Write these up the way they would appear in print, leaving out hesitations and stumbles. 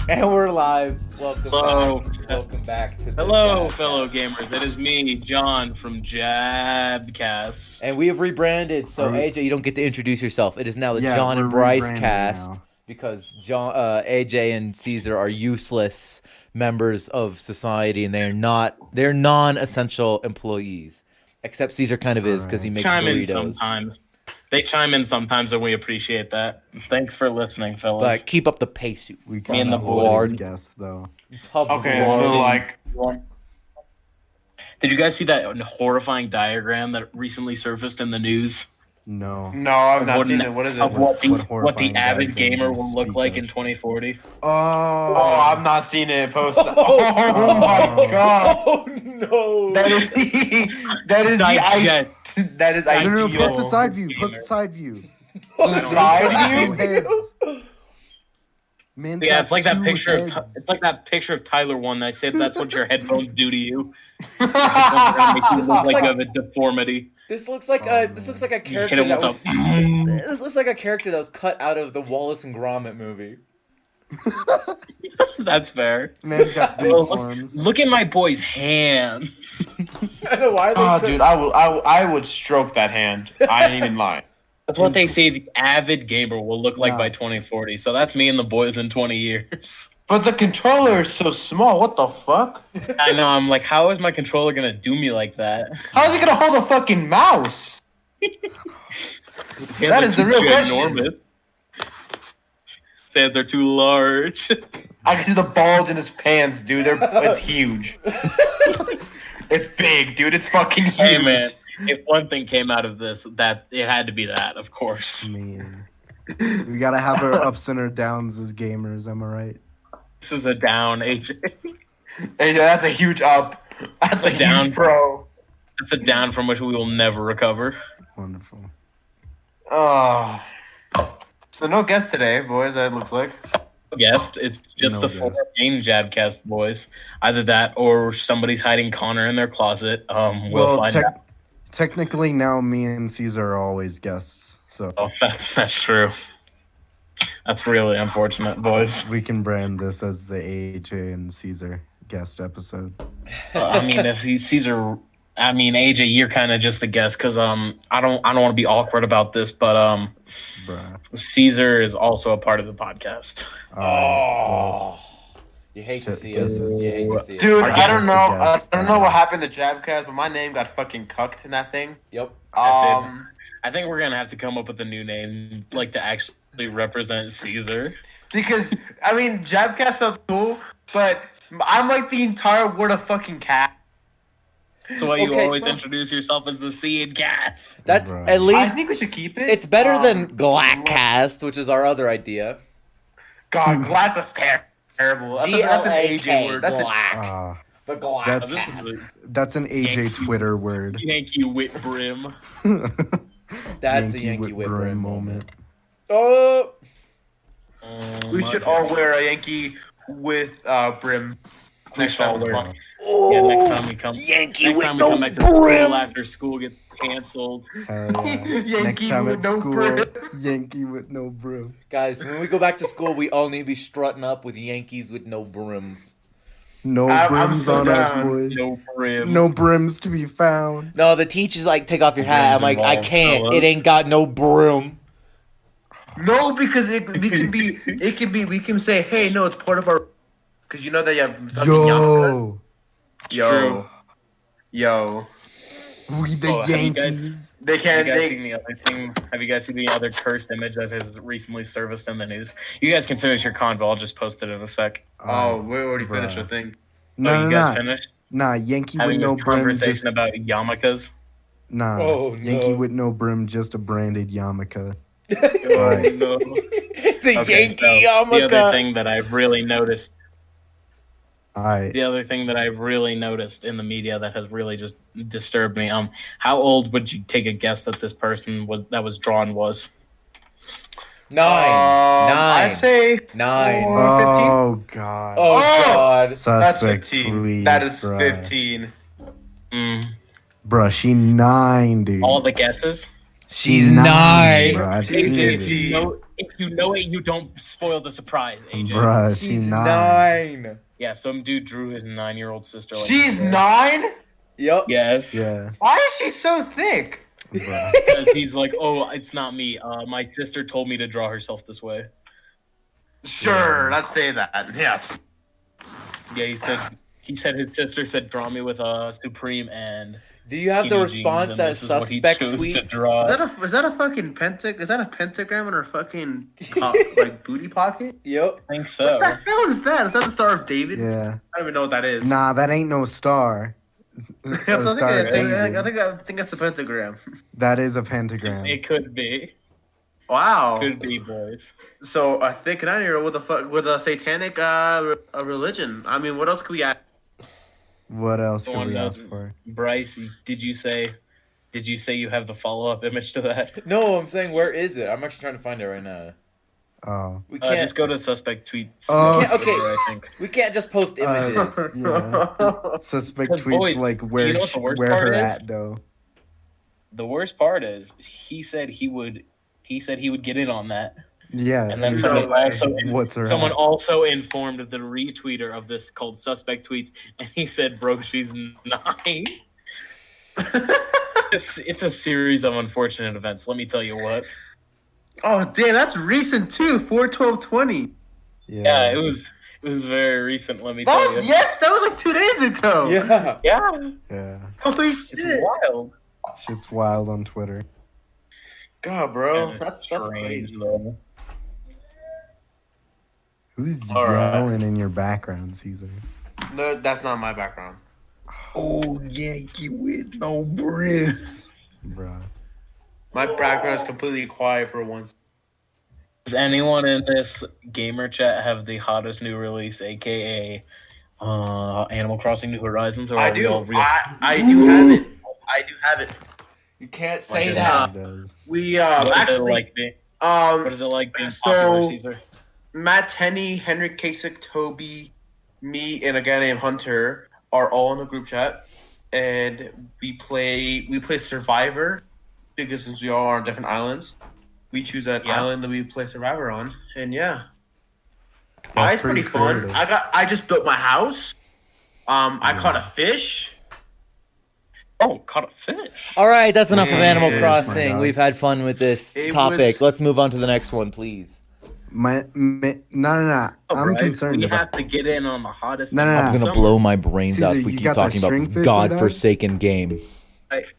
And we're live. Hello. Welcome back to the Hello, Jabcast. fellow gamers. It is me, John from Jabcast. And we have rebranded, so Are we- AJ, you don't get to introduce yourself. It is now the Yeah, John and we're Bryce rebranding cast now. because AJ and Caesar are useless members of society, and they're non-essential employees. Except Caesar kind of is because he makes Chime in burritos. sometimes. They chime in sometimes, and we appreciate that. Thanks for listening, fellas. But keep up the pace, you We Me and the kinda board. always guess though. Okay, Lord. so like, Did you guys see that horrifying diagram that recently surfaced in the news? No. no, I've not What seen an- it. What is it? Of what the horrifying avid diagram gamer you will look speak like of? in 2040. Oh, Oh, I've not seen it. Post. Oh, my god, Oh no! that is that is Digest. that is no, ideal. no, post the Yo. side view. Post the side view. The side Two view? heads. Man's Yeah, got it's like that two picture. heads. It's like that picture of Tyler one. I said that's what your headphones do to you. Your headphones are gonna make you This look looks like like- you have a deformity. This looks like Oh, a man. You character hit him that with was. a. This looks like a character that was cut out of the Wallace and Gromit movie. That's fair. Man's got big Well, arms. Look at my boy's hands. I don't know why they Oh, couldn't- dude, I would stroke that hand. I ain't even lying. That's what they say the avid gamer will look like Nah. by 2040. So that's me and the boys in 20 years. But the controller is so small. What the fuck? I know. I'm like, how is my controller gonna do me like that? How is he gonna hold a fucking mouse? His hands That are is the too real question. ginormous. His hands are too large. I can see the bulge in his pants, dude. It's huge. It's big, dude. It's fucking huge. Hey man, if one thing came out of this, that it had to be that, of course. Man. We gotta have our ups and our downs as gamers, am I right? This is a down, AJ. Hey, that's a huge up. That's a Down. huge pro. That's a down from which we will never recover. Wonderful. Oh. So no guest today, boys. That looks like. Guest, it's just No the guest. four main Jabcast boys. Either that or somebody's hiding Connor in their closet. We'll find out. Technically now me and Caesar are always guests, so Oh, that's true. That's really unfortunate, boys. we can brand this as the AJ and Caesar guest episode. I mean, if Caesar, I mean AJ, you're kind of just the guest because I don't want to be awkward about this, but Bruh. Caesar is also a part of the podcast. Alright, Oh, you hate to Shit, see us. this is- You hate to see it. Dude, Our I guest don't is know. the I guest. don't know what happened to Jabcast, but my name got fucking cucked in that thing. Yep. I think we're gonna have to come up with a new name, like to actually represent Caesar. Because I mean, Jabcast sounds cool, but I'm like the entire word of fucking cat. That's why you Okay, always well- introduce yourself as the C and Gas. That's Bruh. at I least think we should keep it. it's better than Um, Glackcast, which is our other idea. God, Glack was terrible. That's an AJ word. That's Glack. Ah, The That's- Glackcast. that's an AJ Twitter word. Yankee Wit Brim. That's a Yankee Whip Brim Brim moment. Oh, we should all wear a Yankee with brim. We should all wear it. oh, Yeah, next time we come. Yankee Next with time we no come back to school brim. after school gets canceled. Hell yeah. Next Yankee time with at no school, brim. Yankee with no brim. Guys, when we go back to school, we all need to be strutting up with Yankees with no brims. No I'm brims so on us, down. boys. No brim. No brims to be found. No, the teacher's like, take off your hat. I'm like, I Brims can't. involved, It ain't got no brim. No, because we can say, hey, no, it's part of our. Because you know that you have fucking yarmulkes. Yo, Yo. we the Oh, have you guys- Yankees. They Have can't. you guys They, seen the other thing? Have you guys seen the other cursed image that has recently surfaced in the news? You guys can finish your convo. I'll just post it in a sec. oh, we already bruh. finished the thing. No, oh, no, you guys no. finished Nah, Yankee with having no this brim. conversation Just, about yarmulkes? nah, Oh, Yankee no. with no brim, just a branded yarmulke. Oh, Right. no. The Okay, Yankee so the other yarmulke. thing that I've really noticed, Alright, the other thing that I've really noticed in the media that has really just disturbed me, how old would you take a guess that this person that was drawn was? 9. I 9. say 9. 15. oh god. Oh, Oh! God. That's Suspect 15. tweets, That is bruh. 15. Mm. Bruh, she 9, dude. All the guesses? She's 9. bro. I've AJ, seen if it. you know it, you don't spoil the surprise, AJ. Bruh, She's she's 9. Yeah, some dude drew his 9-year-old sister. Like She's this. 9. Yep. Yes. Yeah, Why is she so thick? bruh. Because he's like, oh, it's not me. My sister told me to draw herself this way. Sure, let's say that. Yes. Yeah, he said his sister said draw me with a Supreme and Do you have the skinny response jeans, and that this is what he suspect chose to tweets? draw. Is that a fucking is that a pentagram in her fucking like booty pocket? Yep. I think so. What the hell is that? Is that the Star of David? Yeah. I don't even know what that is. Nah, that ain't no star. I A think, Star of David. I think that's a pentagram. That is a pentagram. It could be. Wow. Could be, boys. So a thick 9-year-old with a satanic a religion. I mean, what else could we add? What else Someone could we knows. ask for? Bryce, did you say you have the follow-up image to that? No, I'm saying where is it? I'm actually trying to find it right now. Oh. We can't. Just go to suspect tweets. Oh. Okay, okay. I think. We can't just post images. Yeah. Suspect Because, tweets boys, like you where know what the worst where part her is? at though. The worst part is he said he would get in on that. Yeah. And then he's No someone way. also What's her someone at? also informed the retweeter of this called Suspect Tweets, and he said, "Bro, she's 9." It's a series of unfortunate events. Let me tell you what. Oh damn, that's recent too. 4/12/20. Yeah, it was very recent. Let me That tell was you. that was like 2 days ago. Yeah. Yeah, Yeah. Holy it's shit. wild. Shit's wild on Twitter. God, bro, And that's strange, crazy. though. Who's All right. yelling in your background, Caesar? No, that's not my background. Oh, Yankee with no breath. Bruh. My background is completely quiet for once. Does anyone in this gamer chat have the hottest new release, aka Animal Crossing New Horizons? Or I are we do. all real? I do have it. I do have it. You can't Like say it that. He does. We What is it actually like being? What is it like being popular, so- Caesar? Matt Tenney, Henrik Kasich, Toby, me, and a guy named Hunter are all in a group chat, and we play Survivor because since we all are on different islands, we choose an Yeah. island that we play Survivor on, and yeah, That's it's pretty fun. creative. I just built my house. I caught a fish. Oh, caught a fish. All right, that's enough of Animal Yeah, Crossing. my God. We've had fun with this It topic. was- Let's move on to the next one, please. No. Oh, I'm Bryce, concerned we about. have to get in on the hottest. No, thing no, of no. I'm the gonna summer. blow my brains Caesar, out if we you keep got the talking about this stringfish with godforsaken game.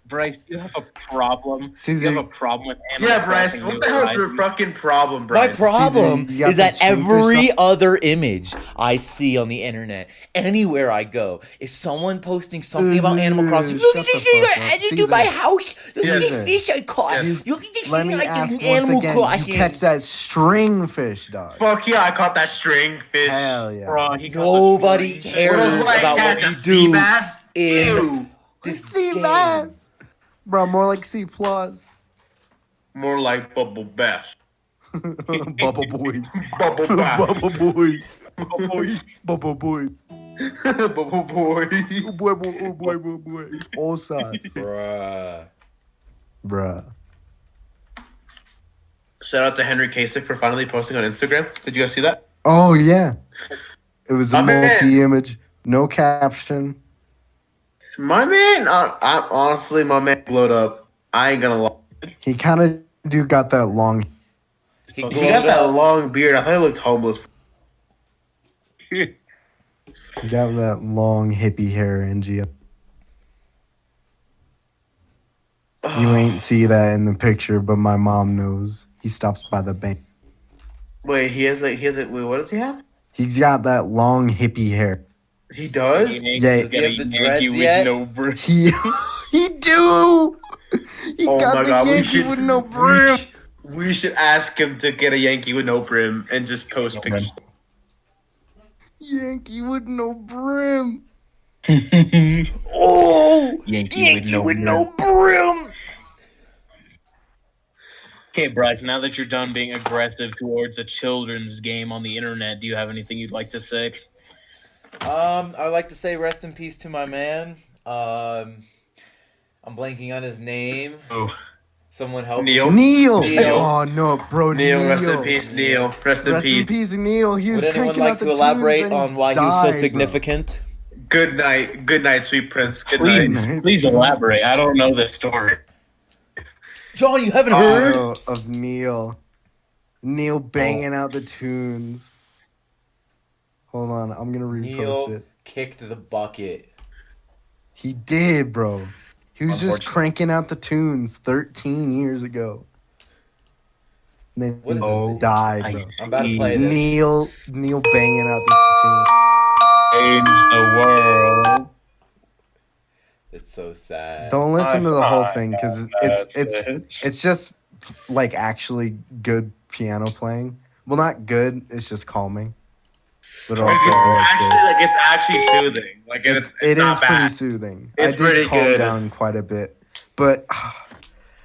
Bryce, you have a problem. Caesar, You have a problem with Animal Yeah, Bryce, Crossing what New the hell's your Horizons? fucking problem, My Bryce? problem you got is that the stringfish every other image I see on the internet, anywhere I go, is someone posting something about Animal Crossing. Look at shut this the thing fuck I up. added to Caesar. my house. Look at Caesar. this fish I caught. Yes. Look at this let thing me I ask did in once Animal again. Crossing. You catch that string fish, dog? Fuck yeah, I caught that string fish. Hell yeah. Bro, he got Nobody the string. cares What else would I about what catch? you A sea do bass? in Ew. this sea game. bass. Bro, more like C plus. More like bubble bass. Bubble boy. Bubble bass. Bubble boy. Bubble boy. Bubble boy. Bubble boy. Boy, boy, boy, boy, boy. All sauce. Bruh. Bruh. Shout out to Henry Kasich for finally posting on Instagram. Did you guys see that? Oh, yeah. It was a My man. multi-image. No caption. My man, honestly, my man blowed up. I ain't gonna lie. He kind of got that long. He He glowed got that up. long beard. I thought he looked homeless. He got that long hippie hair, NG. You ain't see that in the picture, but my mom knows. He stops by the bank. Wait, wait, what does he have? He's got that long hippie hair. He does? Yeah. Does he have the dreads yet? No brim. He do. He Oh got my the god, Yankee with no brim. We should ask him to get a Yankee with no brim and just post No pictures. Yankee with no brim. Oh! Yankee with no brim! Okay, Bryce, now that you're done being aggressive towards a children's game on the internet, do you have anything you'd like to say? I'd like to say rest in peace to my man. I'm blanking on his name. Oh. Someone help Neil. Neil. Neil. Oh no, bro. Neil, rest in peace, Neil. Rest in Rest in peace. peace, Neil. He was Would anyone cranking like out the to elaborate tunes and on why he was so died, bro. significant? Good night, sweet prince. Good Please, night. please elaborate. I don't know this story. John, you haven't heard? Video of Neil. Neil banging out the tunes. Hold on, I'm gonna repost Neil it. kicked the bucket. He did, bro. He was just Unfortunate. cranking out the tunes 13 years ago. And then What is he this? died, bro. I'm about to play this. Neil banging out the tunes. Change the world. It's so sad. Don't listen to the whole thing because That's it's just like actually good piano playing. Well, not good. It's just calming. But also, It's actually soothing. Like it's it not is bad. pretty soothing. It's I did pretty calm good. down quite a bit, but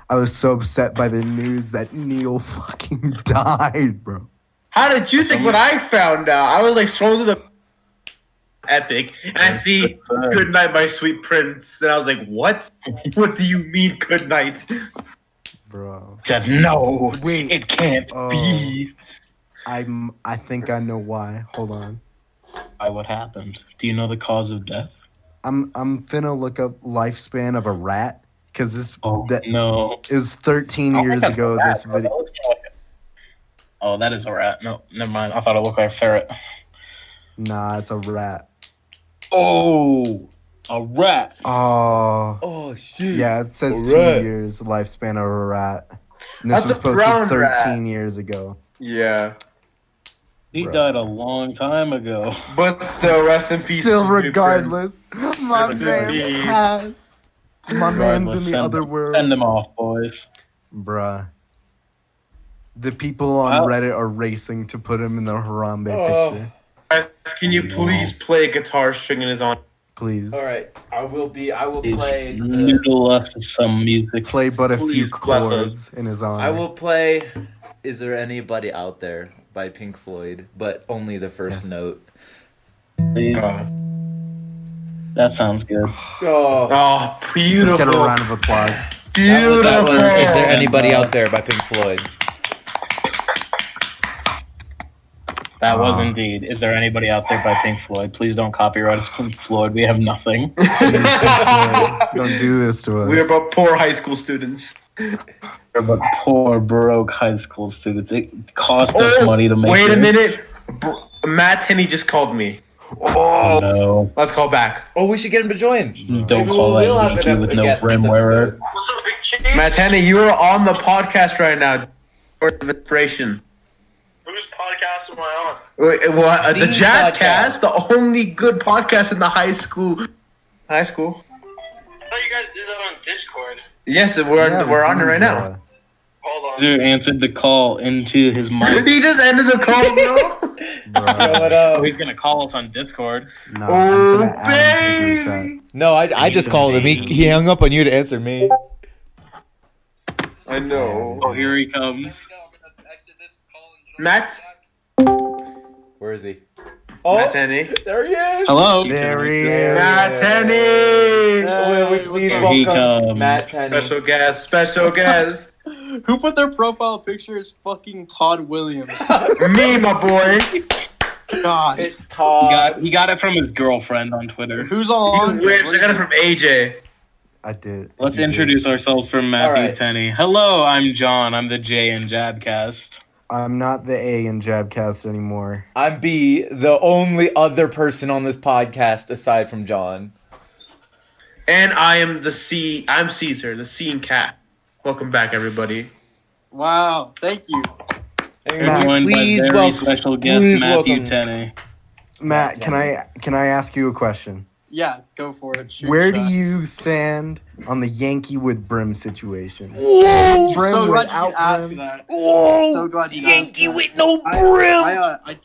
I was so upset by the news that Neil fucking died, bro. How did you think when I found out? I was like scrolling to the epic, and I see "Good Night, My Sweet Prince," and I was like, "What? What do you mean, good night?" Bro, Said no. wait, It can't Oh. be. I think I know why. Hold on. Why? What happened? Do you know the cause of death? I'm finna look up lifespan of a rat because this Oh that no. is 13 I years think that's ago. a rat, This bro. video. That looks more like Oh, that is a rat. No, never mind. I thought it looked like a ferret. Nah, it's a rat. Oh, a rat. Oh, Oh shit. yeah. It says A 2 rat. years lifespan of a rat. And this That's was a posted brown 13 rat. years ago. Yeah, He Bro. died a long time ago. but still, rest in peace. Still, sweet regardless, my Rest in man peace. passed. My man's Regardless, in the other Send world. them off, boys. Bruh. The people on Wow. Reddit are racing to put him in the Harambe Oh. picture. Prince. Can you please play a guitar string in his honor? Please. All right, I will Please play the. noodle us to some music. Play but a few Please bless us. chords in his honor. I will play. Is there anybody out there by Pink Floyd, but only the first Yes. note. Please. That sounds good. Oh, Oh, beautiful. Let's get a round of applause. Beautiful. that was. Is there anybody out there by Pink Floyd? That was indeed. Is there anybody out there by Pink Floyd? Please don't copyright us, Pink Floyd. We have nothing. Don't do this to us. We're about poor high school students. We're but poor, broke high school students. It cost us money to make Wait a this. minute. Matt Tenney just called me. Oh, no. Let's call back. Oh, we should get him to join. Don't call that Yankee with no brim wearer. Matt Tenney, you are on the podcast right now. For inspiration. Whose podcast am I Wait, what? The The Jadcast, podcast. the only good podcast in the high school. High school? on? I thought you guys did that on Discord. Yes, Yeah, we're on it do, right now. Hold on. Dude answered the call into his mic. He just ended the call, bro. Bruh. What Oh, up? he's gonna call us on Discord. No, Oh, I'm gonna add him to the group baby. chat. No, I just called him. He hung up on you to answer me. I know. Oh, here he comes. Matt? Where is he? Matt Oh, Tenney. there he is. Hello. There he is. Matt Will Tenney. we please Here he welcome comes. Matt Tenney? Special guest, special guest. Who put their profile picture as fucking Todd Williams? Me, my boy. God. It's Todd. He got it from his girlfriend on Twitter. Who's all on You here? wish. I got it from AJ. I did. Let's You did. introduce ourselves from Matthew All right. Tenney. Hello, I'm John. I'm the J in Jabcast. I'm not the A in Jabcast anymore. I'm B, the only other person on this podcast aside from John. And I am the C. I'm Caesar, the C in cat. Welcome back, everybody. Wow. Thank you. And We're Matt, joined by please very welcome. special guest please Matthew welcome. Tenney. Matt, can I ask you a question? Yeah, go for it. Shoot Where shot. do you stand on the Yankee with brim situation? Whoa! Brim So glad you without asked brim? that. Whoa! So glad you Yankee asked that. with no brim!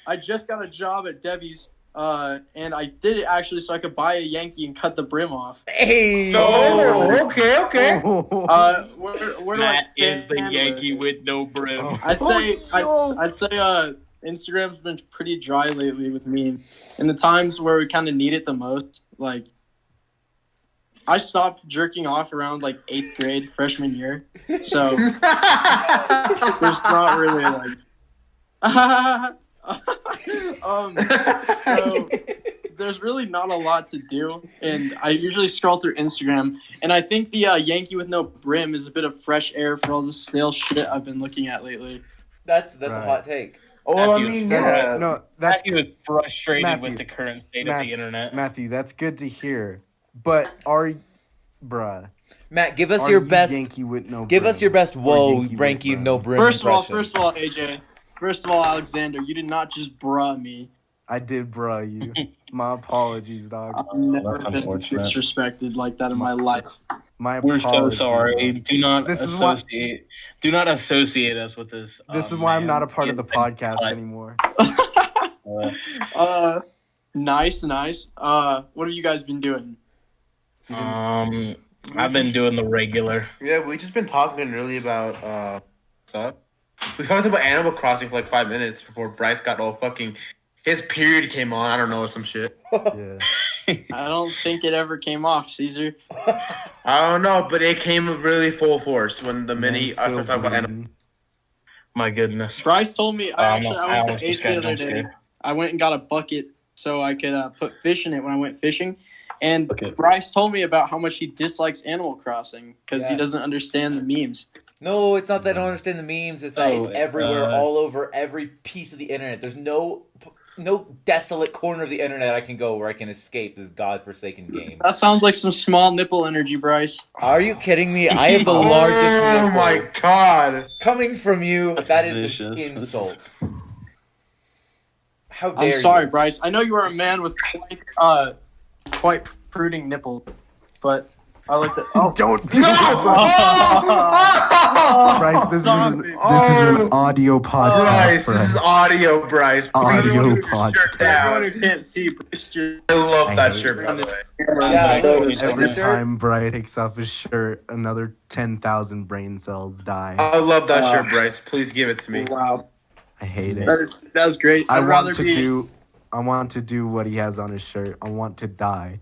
I just got a job at Debbie's, and I did it actually so I could buy a Yankee and cut the brim off. Hey! Oh, okay, okay. Where do I Matt stand is the with Yankee it? with no brim. Oh. I'd say Instagram's been pretty dry lately with me. In the times where we kind of need it the most, like I stopped jerking off around like 8th grade, freshman year. So there's not really like. So there's really not a lot to do, and I usually scroll through Instagram, and I think the Yankee with no brim is a bit of fresh air for all the stale shit I've been looking at lately. That's Right. a hot take. Well, I Matthew mean, is yeah. No, that's Matthew is frustrated Matthew. with the current state of Matthew. the internet. Matthew. That's good to hear. But bruh, Matt, give us are your you best. Yankee with no Give brim? us your best. Or Whoa, Yankee with Ranky, brim? no brim. First of all, impression. AJ. First of all, Alexander, you did not just bruh me. I did, bruh. You. My apologies, dog. I've never that's been unfortunate. disrespected like that in my life. My We're apologies. so sorry. dog. Do not This is why- associate. Do not associate us with this. This is why I'm not a part of the podcast cut. anymore. Nice. What have you guys been doing? I've been doing the regular. Yeah, we just been talking really about stuff. We talked about Animal Crossing for like 5 minutes before Bryce got all fucking. His period came on. I don't know, some shit. Yeah. I don't think it ever came off, Caesar. I don't know, but it came with really full force when the mini. Man's I started still talking about Animal. bleeding. My goodness. Bryce told me. I went almost to Ace just the got other jump day. scared. I went and got a bucket so I could put fish in it when I went fishing. And Okay. Bryce told me about how much he dislikes Animal Crossing because he Yeah. doesn't understand the memes. No, it's not that I don't understand the memes. It's that it's everywhere, uh, all over every piece of the internet. There's no desolate corner of the internet I can go where I can escape this godforsaken game. That sounds like some small nipple energy, Bryce. Are you kidding me? I have the largest Oh my nipples. god! Coming from you, That's that is vicious. an insult. How dare I'm sorry, you? Bryce. I know you are a man with quite protruding nipple, but I like to. Oh, Don't do No! that. Bryce, this is Stop an it. audio podcast. Bryce, this is audio, Bryce. Please Audio put your podcast. shirt everyone down. who can't see, Bryce, you're I love I that hate shirt, it. by the way. Yeah, I know. Every Shirt? time Bryce takes off his shirt, another 10,000 brain cells die. I love that shirt, Bryce. Please give it to me. wow. I hate it. That's great. I I'd rather want to be. do what he has on his shirt. I want to die.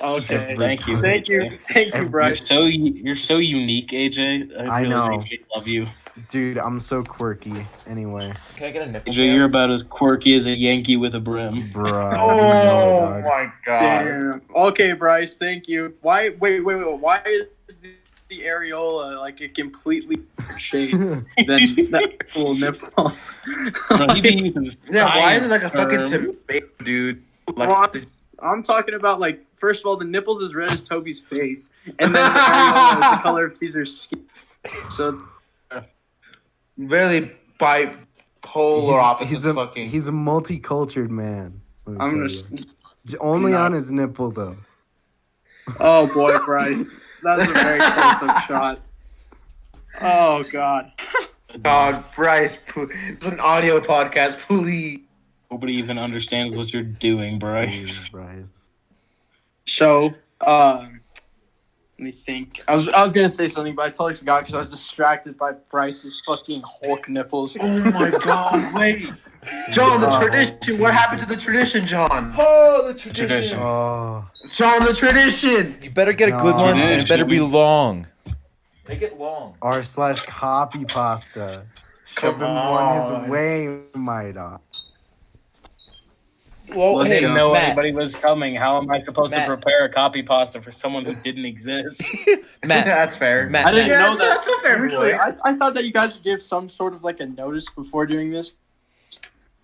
Okay. every Thank you. Thank you, Every- Bryce. You're so unique, AJ. It I really know. makes me love you. Dude, I'm so quirky. Anyway, Can I get a nipple? AJ, you're about as quirky as a Yankee with a brim. bruh. you Oh know, dog. my god. Damn. Okay, Bryce. Thank you. Why? Wait. Why is the areola like a completely different shape than that cool nipple? No, he be using Yeah, why is it like a science fucking terms. tomato, dude? Like, Well, I'm talking about like first of all, the nipples is red as Toby's face, and then the areola is the color of Caesar's skin. So it's really bipolar opposites. Fucking. He's a multicultured man. let me I'm tell just. you. Only not- on his nipple though. Oh boy, Bryce, that was a very close-up shot. Oh God. God, Bryce, it's an audio podcast. Please. Nobody even understands what you're doing, Bryce. Please, Bryce. So, let me think. I was gonna say something, but I totally forgot because I was distracted by Bryce's fucking Hulk nipples. Oh my god, wait. John, the tradition. What happened to the tradition, John? Oh, the tradition. Tradition. Oh, John, the tradition. You better get a good No. one, and it better be Tradition. long. Make it long. r/copy pasta. Come Shoving one his on. way, my dog. Well, I Let's didn't go. know Matt, anybody was coming. How am I supposed Matt. to prepare a copy pasta for someone who didn't exist? Matt, That's fair. Matt, I didn't Matt, know that. that's a fair Usually, point. I thought that you guys would give some sort of like a notice before doing this,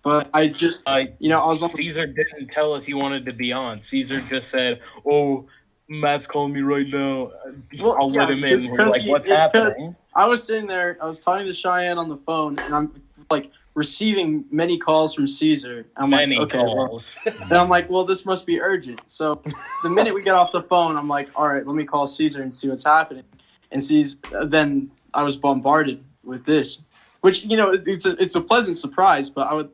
but I just, I was on. Caesar didn't tell us he wanted to be on. Caesar just said, "Oh, Matt's calling me right now. Well, I'll let yeah, him in." it's We're 'cause like, he- "What's it's 'cause- happening?" I was sitting there. I was talking to Cheyenne on the phone, and I'm like receiving many calls from Caesar. I'm Many like, okay, well, calls. and I'm like, well, this must be urgent. So the minute we get off the phone, I'm like, all right, let me call Caesar and see what's happening. And then I was bombarded with this, which it's a pleasant surprise, but I would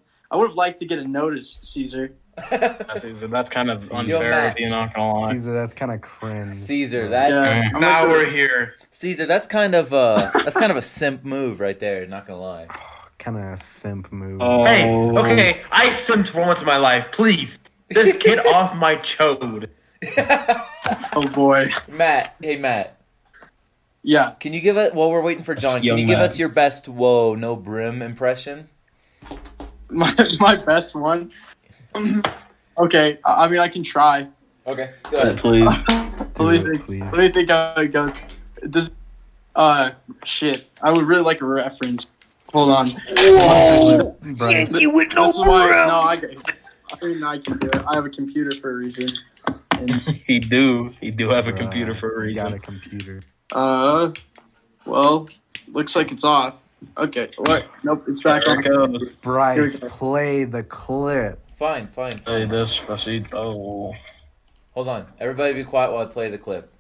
have liked to get a notice, Caesar. That's kind of Yo, unfair Matt. if you're not gonna lie. Caesar, that's kind of cringe. Caesar, that's Yeah. I'm Now like, we're here. Caesar. That's kind of a simp move right there. Not gonna lie. Kind of simp move. Oh. Hey, okay, I simped for once in my life. Please, just get off my chode. Oh boy. Matt, hey Matt, Yeah. can you give us while we're waiting for John? Can Young you give Matt. us your best "Whoa, no brim" impression? My best one. Okay. I mean, I can try. Okay, go ahead. Please. Let me think how it goes. This. Shit. I would really like a reference. Hold on. Whoa, Bryce. Yankee with This no is why. brim. No, I mean, I can do it. I have a computer for a reason. And, He do have a computer for a You got a reason. computer. well, looks like it's off. Okay, what? Nope, it's back There on. it goes. Bryce, Here we go. play the clip. Fine. Play this. Proceed. Oh. Hold on, everybody, be quiet while I play the clip.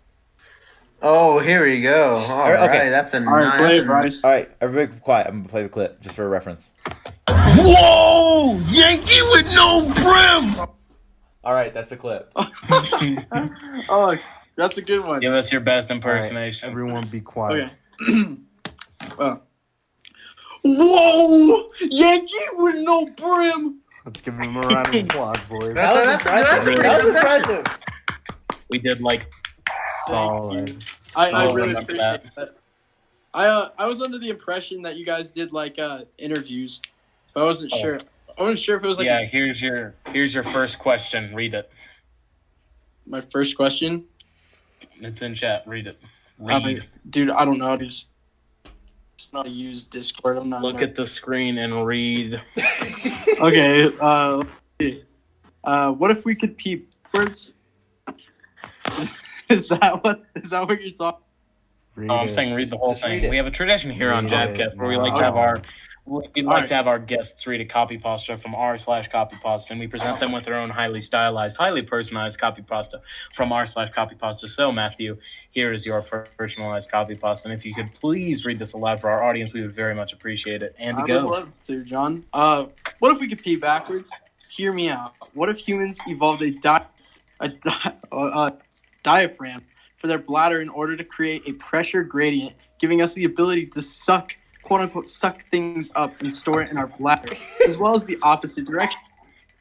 Oh, here we go. All Okay. right, that's a All right, nice. play it, Bryce. All right, everybody, be quiet. I'm gonna play the clip just for a reference. Whoa! Yankee with no brim! All right, that's the clip. Oh, that's a good one. Give us your best All right, impersonation. everyone be quiet. Okay. Whoa! Yankee with no brim! Let's give him a round of applause, boys. That was impressive. That was impressive. We did like. Solid. I Solid. really Remember appreciate that. I was under the impression that you guys did like interviews, but I wasn't Oh. sure. I wasn't sure if it was like Yeah. Here's your first question. Read it. my first question. It's in chat. Read it. I Read. mean, dude, I don't know how to use. How to use Discord. I'm not. Look at the screen and read. Okay. Let's see. What if we could peep backwards? Is that what you're talking? Read I'm it. saying read the whole Just read thing. it. We have a tradition here on Read it. Jabcast where we like to have Wow. our to have our guests read a copy pasta from r/copy pasta, and we present them with their own highly stylized, highly personalized copy pasta from r/copy pasta. So Matthew, here is your personalized copy pasta, and if you could please read this aloud for our audience, we would very much appreciate it. And I would go. love to, John. What if we could pee backwards? Hear me out. What if humans evolved a diaphragm for their bladder in order to create a pressure gradient, giving us the ability to suck, quote unquote, suck things up and store it in our bladder, as well as the opposite direction?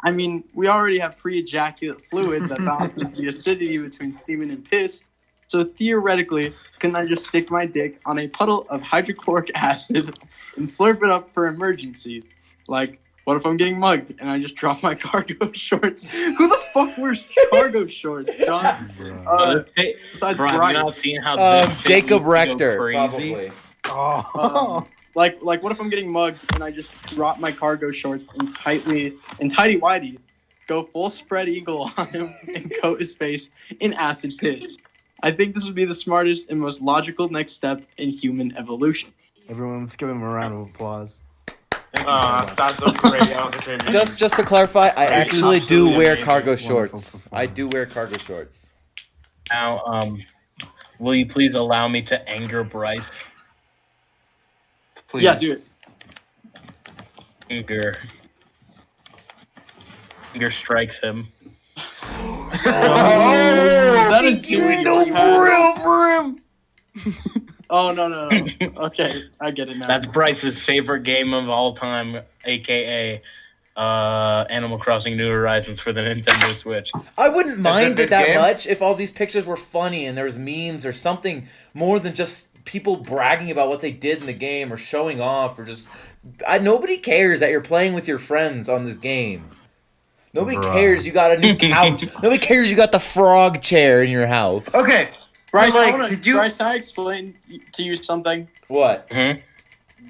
I mean, we already have pre-ejaculate fluid that balances the acidity between semen and piss. So theoretically, couldn't I just stick my dick on a puddle of hydrochloric acid and slurp it up for emergencies? Like, what if I'm getting mugged and I just drop my cargo shorts? Who the fuck wears cargo shorts, John? Besides Brian, you not Bryce. seeing how this fit Jacob needs to go Rector, crazy? probably. Oh. Like what if I'm getting mugged and I just drop my cargo shorts and tighty whitey, go full spread eagle on him and coat his face in acid piss? I think this would be the smartest and most logical next step in human evolution. Everyone, let's give him a round of applause. That's so great. That was a great video. Just to clarify, I actually do absolutely wear amazing. cargo Wonderful shorts. performance. I do wear cargo shorts. Now, will you please allow me to anger Bryce? Please. Yeah, dude. Anger strikes him. That is doing Oh no. Okay, I get it now. That's Bryce's favorite game of all time, aka Animal Crossing New Horizons for the Nintendo Switch. I wouldn't mind good it that game? much if all these pictures were funny and there was memes or something more than just people bragging about what they did in the game or showing off or just. Nobody cares that you're playing with your friends on this game. Nobody Bruh. cares you got a new couch. Nobody cares you got the frog chair in your house. Okay. Bryce, Like, did you- Bryce, can I explain to you something? What?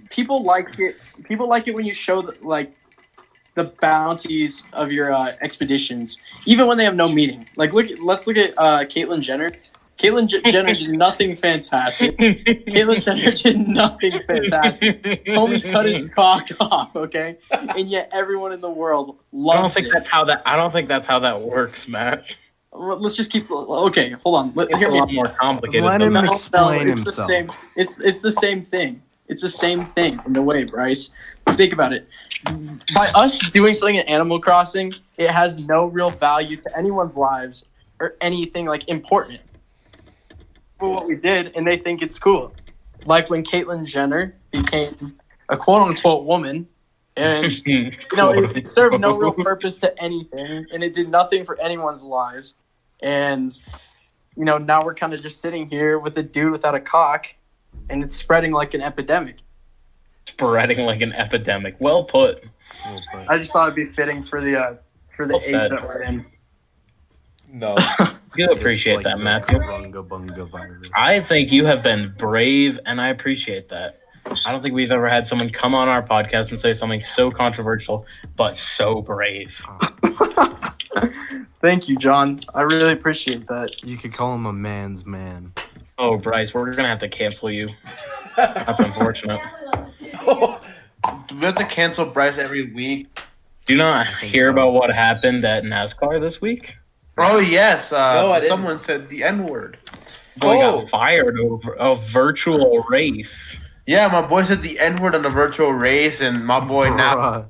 People like it. People like it when you show the bounties of your expeditions, even when they have no meaning. Like, let's look at Caitlyn Jenner. Caitlyn Jenner did nothing fantastic. Caitlyn Jenner did nothing fantastic. Homie cut his cock off, okay, and yet everyone in the world I don't loves think it. that's how that works, Matt. Let's just keep. Okay, hold on. It's a Hear me lot out. more complicated. Let than him that. explain it's himself. the same. It's the same thing. It's the same thing in a way, Bryce. Think about it. By us doing something in Animal Crossing, it has no real value to anyone's lives or anything like important. For what we did, and they think it's cool. Like when Caitlyn Jenner became a quote-unquote woman, and it served no real purpose to anything, and it did nothing for anyone's lives. And, now we're kind of just sitting here with a dude without a cock, and it's spreading like an epidemic. Spreading like an epidemic. Well put. I just thought it'd be fitting for the Well age said. that we're in. No. You appreciate that, Matthew. I think you have been brave, and I appreciate that. I don't think we've ever had someone come on our podcast and say something so controversial, but so brave. Thank you, John. I really appreciate that. You could call him a man's man. Oh, Bryce, we're going to have to cancel you. That's unfortunate. Do we have to cancel Bryce every week? Do you not hear about what happened at NASCAR this week? Oh, yes. I didn't. Someone said the N-word. Boy got fired over a virtual race. Yeah, my boy said the N-word on a virtual race, and my boy now. Bruh.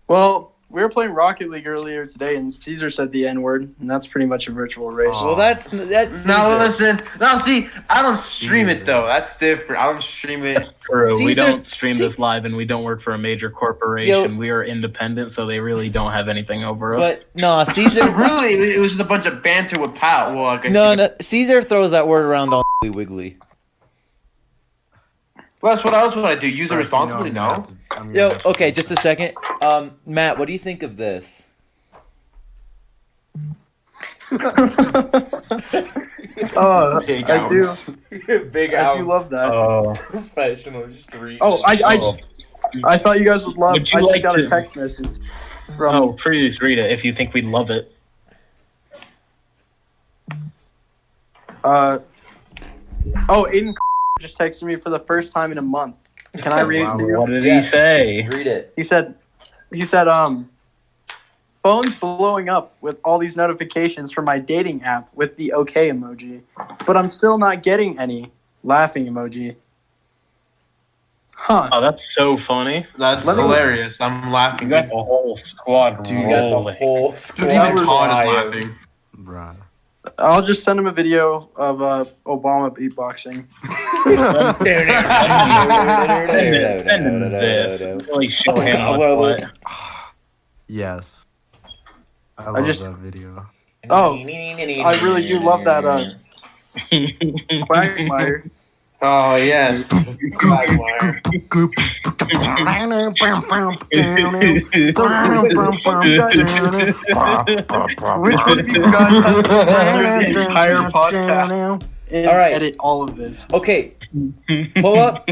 Well, we were playing Rocket League earlier today, and Caesar said the N-word, and that's pretty much a virtual race. Well, that's No, Caesar. listen. No, see, I don't stream it, though. That's different. I don't stream it. True. We Caesar- don't stream this live, and we don't work for a major corporation. Yo. We are independent, so they really don't have anything over us. But no, So Caesar. really, it was just a bunch of banter with Pat. Well, I guess No, Caesar throws that word around all wiggly. Well, that's what else would I do? Use it Bryce, responsibly? I'm gonna No. have to- I'm gonna Yo, have to okay, fix just a that. second. Matt, what do you think of this? I do. Big I do love that. Oh. professional street. Oh, I thought you guys would love. Would you I just like got to- a text message from. Oh, please read it if you think we'd love it. Aiden just texted me for the first time in a month. Can I read it to you? What did Yes. he say? Read it. He said, phone's blowing up with all these notifications from my dating app with the okay emoji, but I'm still not getting any laughing emoji. Huh. Oh, that's so funny. That's Let me- hilarious. I'm You laughing. got the whole squad You got the rolling. whole Dude, squad. even Todd is lying. laughing. Bruh. I'll just send him a video of Obama beatboxing. Send him this. Really show him what. Yes. I love just- that video. Oh, I really do love that Quagmire. Oh, yes. Quagmire. Which one of you guys has to record the entire podcast and All right. edit all of this? Okay, pull up.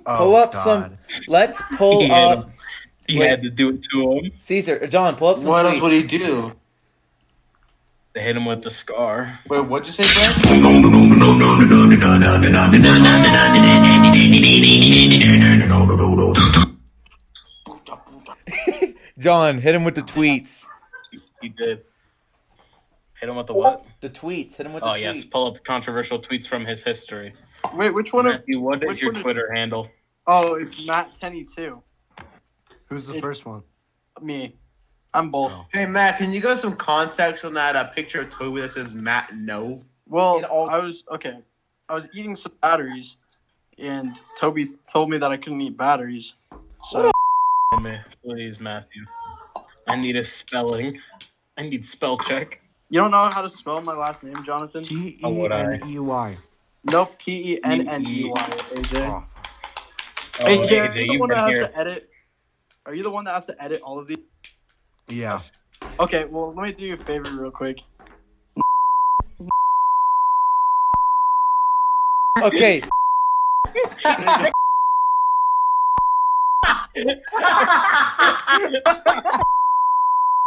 Pull up some. Let's pull He had up. He Wait. had to do it to him. Caesar, John, pull up some What else tweets. would he do? They hit him with the scar. Wait, what'd you say, Brad? John, hit him with the tweets. He did. Hit him with the what? The tweets. Hit him with the Oh, tweets. yes. Pull up controversial tweets from his history. Wait, which one of? Matthew, what is which your one is- Twitter handle? Oh, it's Matt Tenney too. Who's the first one? Me. I'm both. Oh. Hey, Matt, can you give us some context on that picture of Toby that says Matt No? Well, In all- I was eating some batteries, and Toby told me that I couldn't eat batteries. So Me, please, Matthew. I need a spelling. I need spell check. you don't know how to spell my last name, Jonathan? T-E-N-E-Y. Nope. Tenney, AJ. Oh. Oh, AJ, are AJ, you the you've one that been has here. to edit? Are you the one that has to edit all of these? Yeah. Okay, well, let me do you a favor real quick. Okay.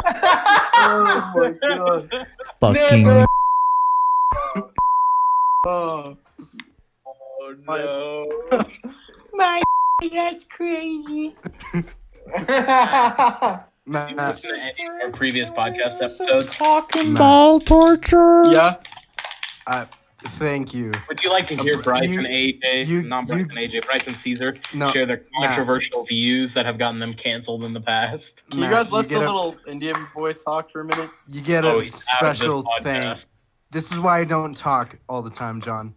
Oh my god. Fucking. Oh. Oh, no. That's crazy. Matt, Listen to any of our previous podcast episodes. Talking Matt. ball torture. Yeah. thank you. Would you like to hear Bryce You- and AJ, you- not Bryce you- and AJ, Bryce and Caesar, No, share their Matt. controversial views that have gotten them canceled in the past? Can you Matt, guys let the get a- little Indian boy talk for a minute? You get Oh, a he's out of this special thing. podcast. This is why I don't talk all the time, John.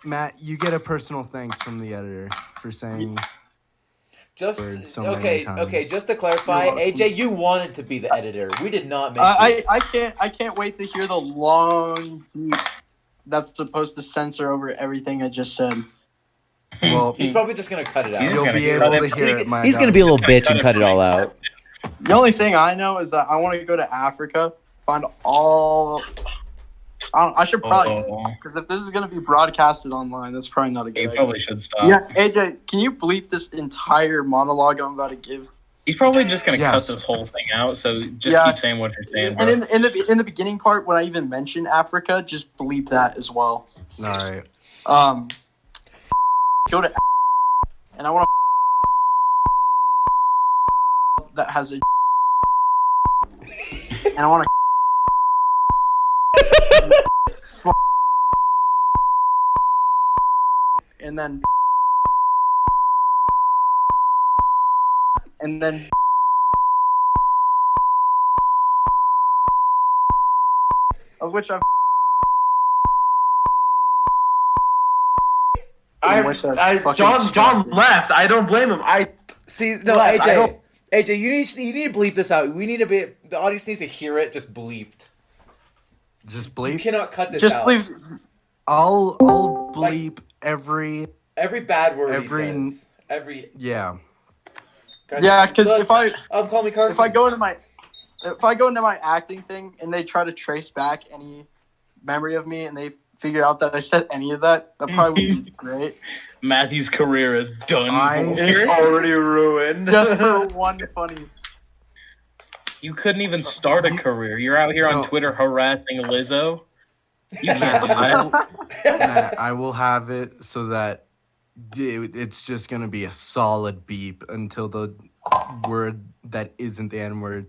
Matt, you get a personal thanks from the editor for saying word so many times. Okay. Just to clarify, You're welcome. AJ, you wanted to be the editor. We did not make you. I can't wait to hear the long beep that's supposed to censor over everything I just said. Well, He's probably just gonna cut it out. He's you'll gonna be cut able it to hear it, my He's gonna dog. be a little bitch and cut it all out. The only thing I know is that I want to go to Africa, find all. I should probably, because if this is going to be broadcasted online, that's probably not a good He idea. probably should stop. Yeah, AJ, can you bleep this entire monologue I'm about to give? He's probably just gonna Yes. cut this whole thing out. So just Yeah. keep saying what you're saying, bro. And in the beginning part, when I even mention Africa, just bleep that as well. All right. Go to and I want to that has a and I want to and then of which I've John left. I don't blame him. See, no, What? I AJ, don't- AJ, you need to bleep this out. We need to be. The audience needs to hear it just bleeped. Just You bleep. cannot cut this just out. leave. I'll bleep every. Every bad word Every- he says. Every. Yeah. Guys, Yeah, because look, if I call me Carson. if I go into my acting thing and they try to trace back any memory of me and they figure out that I said any of that, that probably would be great. Matthew's career is done. It's already ruined. Just for one funny. You couldn't even start a career. You're out here on No. Twitter harassing Lizzo. You can't do that. Matt, I will have it so that it's just gonna be a solid beep until the word that isn't the N word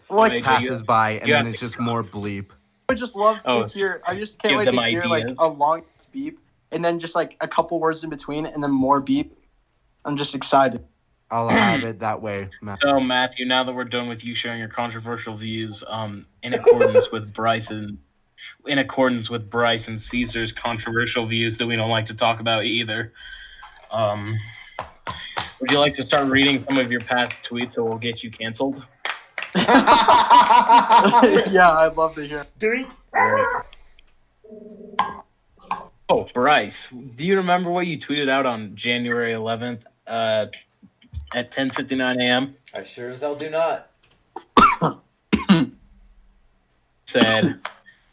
Like, Wait, passes by, and you then have it's to just more bleep. I would just love Oh, to hear. I just can't give wait them to hear like ideas. a long beep and then just like a couple words in between and then more beep. I'm just excited. I'll have it that way, Matt. So Matthew, now that we're done with you sharing your controversial views, in accordance with Bryce and Caesar's controversial views that we don't like to talk about either, would you like to start reading some of your past tweets that will get you canceled? Yeah, I'd love to hear. Oh, Bryce, do you remember what you tweeted out on January 11th at 10:59 a.m.? I sure as hell do not. Said,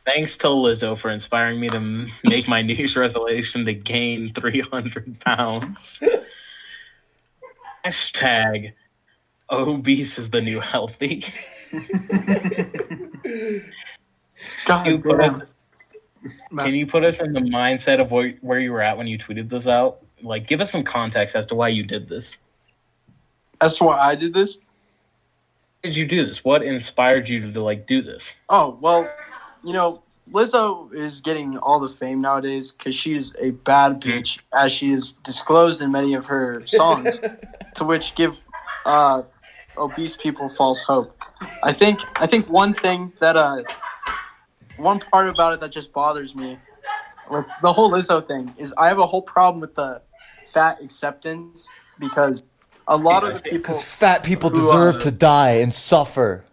thanks to Lizzo for inspiring me to make my New Year's resolution to gain 300 pounds. Hashtag obese is the new healthy. God You put damn. us- Can you put us in the mindset of where you were at when you tweeted this out? Like, give us some context as to why you did this. That's why I did this. Why did you do this? What inspired you to like do this? Oh, well, you know, Lizzo is getting all the fame nowadays because she is a bad bitch, as she is disclosed in many of her songs, to which give obese people false hope. I think one thing that one part about it that just bothers me with the whole Lizzo thing is I have a whole problem with the fat acceptance because a lot of the people. Because fat people who, deserve to die and suffer.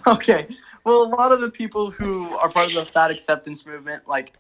Okay. Well, a lot of the people who are part of the fat acceptance movement, like,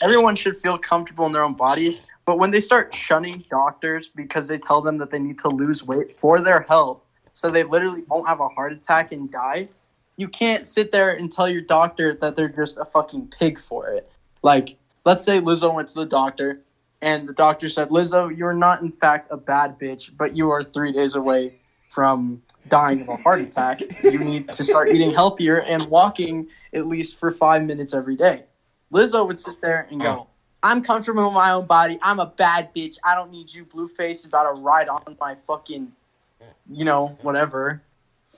everyone should feel comfortable in their own body. But when they start shunning doctors because they tell them that they need to lose weight for their health, so they literally won't have a heart attack and die, you can't sit there and tell your doctor that they're just a fucking pig for it. Like, let's say Lizzo went to the doctor, and the doctor said, Lizzo, you're not, in fact, a bad bitch, but you are 3 days away from dying of a heart attack. You need to start eating healthier and walking at least for 5 minutes every day. Lizzo would sit there and go, I'm comfortable in my own body. I'm a bad bitch. I don't need you, Blueface, about to ride on my fucking, whatever.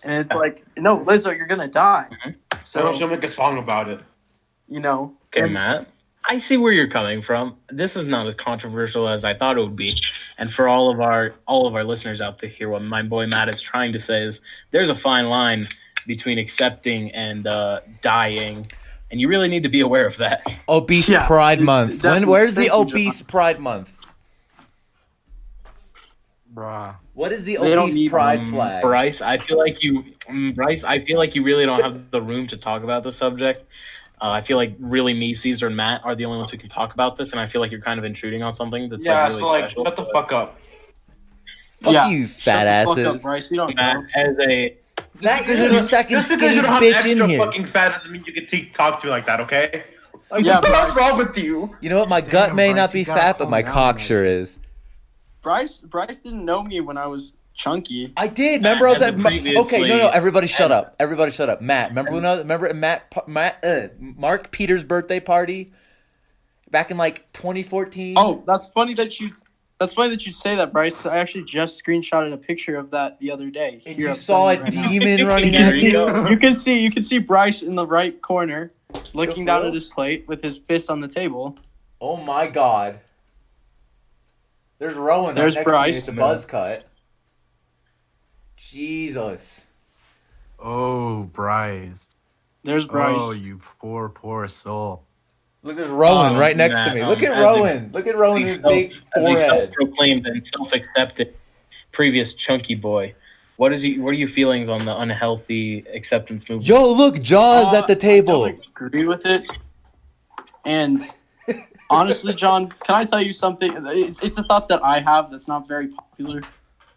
And it's like, no, Lizzo, you're going to die. So, she'll make a song about it. Okay, and- Matt. I see where you're coming from. This is not as controversial as I thought it would be. And for all of our listeners out there here, what my boy Matt is trying to say is there's a fine line between accepting and dying, and you really need to be aware of that. Obese Yeah, Pride Month. definitely. Where's the Thank you, obese John. Pride Month? Bruh. What is the They don't obese need pride flag? Bryce, I feel like you really don't have the room to talk about the subject. I feel like really me, Caesar, and Matt are the only ones who can talk about this, and I feel like you're kind of intruding on something that's Yeah, like really so like, special. shut the fuck up. Fuck you, fat shut the fuck asses. up, Bryce. You don't Matt, know. as a Matt, you're the second Just because you skinniest don't have bitch extra in here. fucking fat doesn't mean you can talk to me like that, okay? Like, Yeah, what the hell's Bryce. wrong with you? You know what? My gut Damn, may Bryce, not you be gotta fat, but calm my down cock on that sure shit. is. Bryce didn't know me when I was chunky. I did. Remember, I was As at. a previously- Okay, no. Everybody, shut as- up. Everybody, shut up. Matt, remember at Mark Peter's birthday party back in like 2014. Oh, that's funny that you say that, Bryce. 'Cause I actually just screenshotted a picture of that the other day. and Here, you I'm saw a sending it right now. demon running There at you you. go. You can see Bryce in the right corner, looking for down real? at his plate with his fist on the table. Oh my God. There's Rowan There's right next Bryce. to me with the buzz cut. Jesus. Oh, Bryce. There's Bryce. Oh, you poor soul. Look, there's Rowan right next to Matt, me. Look at as a- Rowan. Look at Rowan, his big As a forehead. self-proclaimed and self-accepted previous chunky boy, what are your feelings on the unhealthy acceptance movement? Yo, look, Jaws at the table. I don't agree with it. And honestly, John, can I tell you something? It's a thought that I have that's not very popular,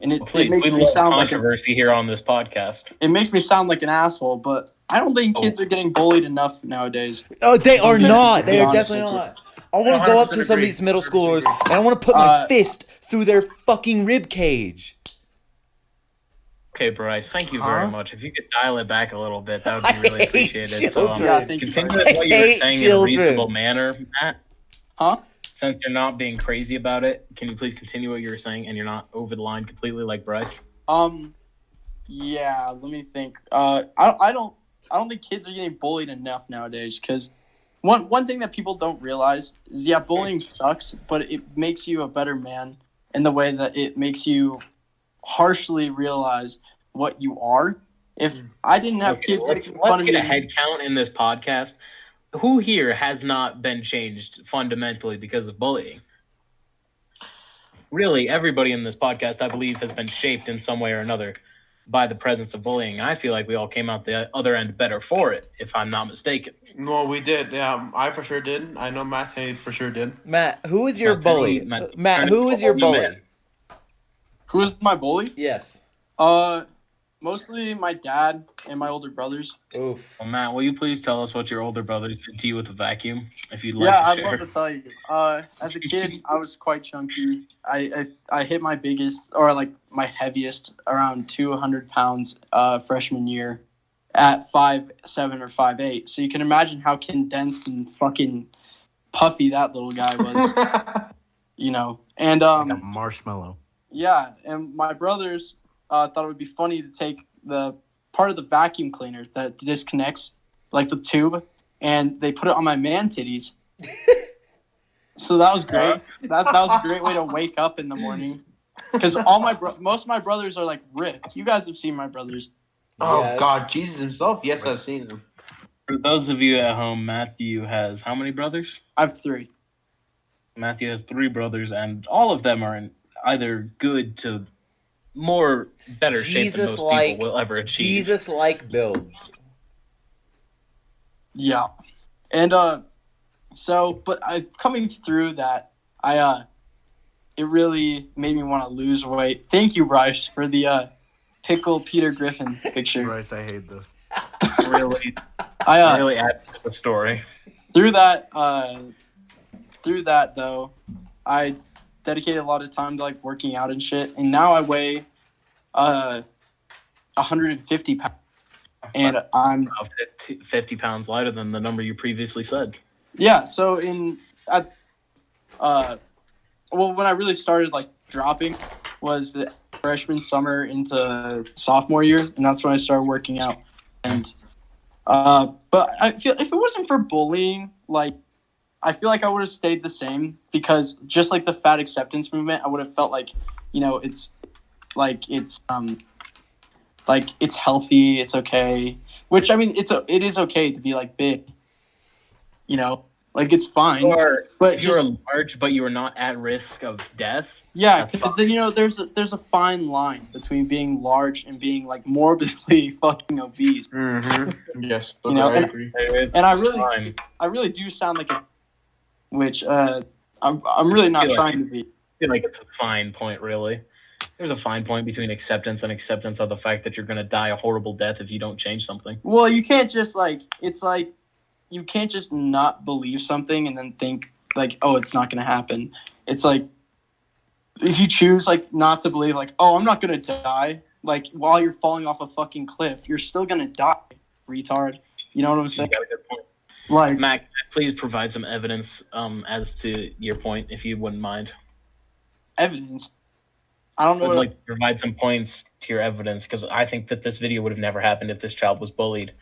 and it Please, makes we me love sound like controversy here on this podcast. it makes me sound like an asshole. But I don't think kids are getting bullied enough nowadays. Oh, they are Yeah, not. to be They are honest definitely with you. not. I want to go up to 100% some of agree. these middle schoolers and I want to put my fist through their fucking rib cage. Okay, Bryce, thank you Huh? very much. If you could dial it back a little bit, that would I be really hate appreciated. children. Yeah, thank you. continue Bryce. with what you were hate saying children. in a reasonable manner, Matt. Huh? Since you're not being crazy about it, can you please continue what you were saying and you're not over the line completely like Bryce? Yeah. Let me think. I don't think kids are getting bullied enough nowadays because one thing that people don't realize is bullying sucks, but it makes you a better man in the way that it makes you harshly realize what you are. If I didn't have kids making fun let's of get me, a head count in this podcast. Who here has not been changed fundamentally because of bullying? Really, everybody in this podcast, I believe, has been shaped in some way or another by the presence of bullying. I feel like we all came out the other end better for it, if I'm not mistaken. No, we did. Yeah, I for sure did. I know Matt Tenney for sure did. Matt, who is your Matt, bully? Matt, Matt, who is your bully bully? man. who is my bully? Yes. Mostly my dad and my older brothers. Oof. Well, Matt, will you please tell us what your older brother did to you with a vacuum, if you'd Yeah, like I'd to share? love to tell you. As a kid, I was quite chunky. I hit my biggest, or like my heaviest, around 200 pounds freshman year at 5'7" or 5'8". So you can imagine how condensed and fucking puffy that little guy was, you know. And Like a marshmallow. yeah, and my brothers thought it would be funny to take the part of the vacuum cleaner that disconnects, like the tube, and they put it on my man titties. So that was great. That was a great way to wake up in the morning. Because most of my brothers are like ripped. You guys have seen my brothers. Oh Yes. God, Jesus himself. Yes, I've seen him. For those of you at home, Matthew has how many brothers? I have 3. Matthew has 3 brothers, and all of them are in either good to better shape than most Jesus-like- people will ever achieve. Jesus-like builds. Yeah. And coming through that, it really made me want to lose weight. Thank you, Bryce, for the pickle Peter Griffin picture. Bryce, I hate this. Really, I really add to the story. through that though, I dedicated a lot of time to like working out and shit, and now I weigh 150 pounds, and I'm 50 pounds lighter than the number you previously said. yeah. So when I really started like dropping was the freshman summer into sophomore year, and that's when I started working out. And but I feel if it wasn't for bullying, like I feel like I would have stayed the same, because just like the fat acceptance movement, I would have felt like, you know, it's healthy, it's okay. Which I mean, it is okay to be like big, you know. Like, it's fine. Or But if you're large, but you are not at risk of death. yeah, that's because fine. there's a fine line between being large and being like morbidly fucking obese. Mm-hmm. Yes, You know, I agree. And Fine. I really do sound like a, which I'm really not Feel like- trying to be. I feel like it's a fine point, really. There's a fine point between acceptance and acceptance of the fact that you're going to die a horrible death if you don't change something. Well, you can't just it's like you can't just not believe something and then think like, oh, it's not gonna happen. It's like if you choose like not to believe like, oh, I'm not gonna die, like while you're falling off a fucking cliff, you're still gonna die, retard. You know what I'm She's saying? got a good point. Like Mac, please provide some evidence as to your point, if you wouldn't mind. evidence. I don't I know. would What, like to provide some points to your evidence, because I think that this video would have never happened if this child was bullied.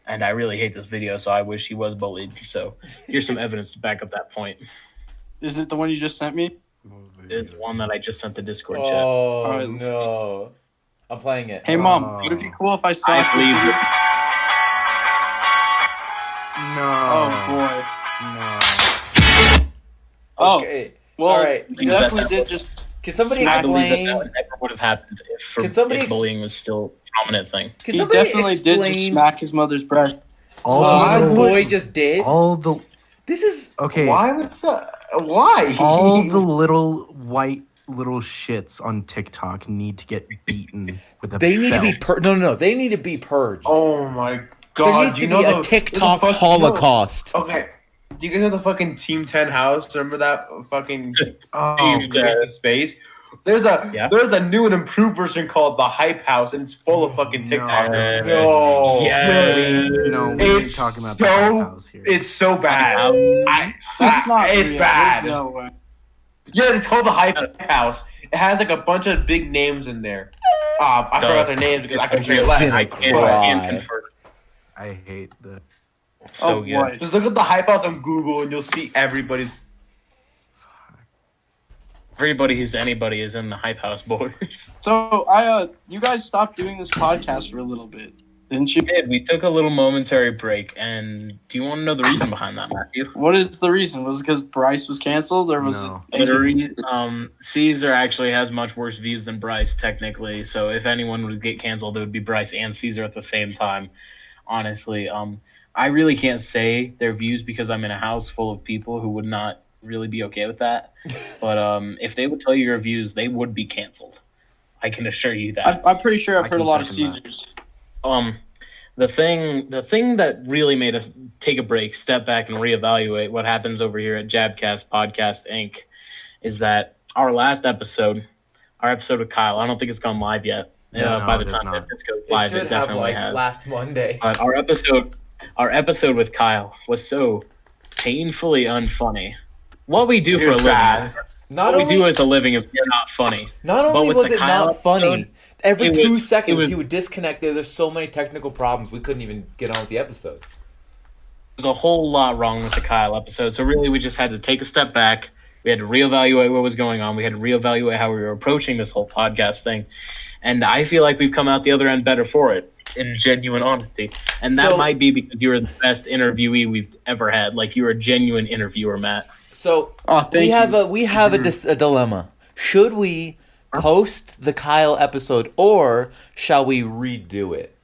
And I really hate this video, so I wish he was bullied. So here's some evidence to back up that point. is it the one you just sent me? It's one that I just sent to Discord chat. Oh Alright, let's no! I'm playing it. Hey, Mom, would it be cool if I saw? I believe pictures? No. Oh boy. No. Oh Okay. well. All right. You definitely did just. Can somebody I believe that explain? that never would have happened Can somebody if bullying was still a prominent thing. Can He somebody definitely did just explain smack his mother's breast. All what this the, boy just did? all the This is okay. Why was that? Why? All the little white little shits on TikTok need to get beaten with a they need to belt. be no. They need to be purged. Oh my there god! needs Do to you know be a the TikTok the fuck- holocaust. No. Okay. Do you guys know the fucking Team 10 house? Remember that fucking Oh, space? There's a new and improved version called the Hype House, and it's full of fucking No. TikTokers. No. Yeah. we ain't talking about the White House here. It's so bad. That's not It's real. bad. There's no way. Yeah, it's called the Hype House. It has like a bunch of big names in there. I forgot their names because I couldn't care less. I can't Cry. confirm. I hate the. So Oh, good. boy. Just look at the Hype House on Google and you'll see everybody's. Everybody who's anybody is in the Hype House, boys. So you guys stopped doing this podcast for a little bit, didn't you? We did. We took a little momentary break, and do you want to know the reason behind that, Matthew? What is the reason? Was it because Bryce was canceled, or was No. it? Caesar actually has much worse views than Bryce, technically. So if anyone would get canceled, it would be Bryce and Caesar at the same time. Honestly, I really can't say their views because I'm in a house full of people who would not really be okay with that. But if they would tell you your views, they would be canceled. I can assure you that. I'm pretty sure I've I heard a can lot of second that. Caesars. The thing that really made us take a break, step back, and reevaluate what happens over here at Jabcast Podcast Inc. is that our episode with Kyle, I don't think it's gone live yet. No, By the it is time not. that this goes It live, should it have definitely like has. last Monday. But our episode with Kyle was so painfully unfunny. What we do for a living, Not what we only do as a living is we're not funny. Not But only with was the it Kyle not funny, episode, every it 2 was- seconds it was- he would disconnect. There's so many technical problems we couldn't even get on with the episode. There's a whole lot wrong with the Kyle episode. So really, we just had to take a step back. We had to reevaluate what was going on. We had to reevaluate how we were approaching this whole podcast thing. And I feel like we've come out the other end better for it, in genuine honesty. And that So- might be because you were the best interviewee we've ever had. Like, you were a genuine interviewer, Matt. So Oh, thank you. we have a dilemma. Should we post the Kyle episode or shall we redo it?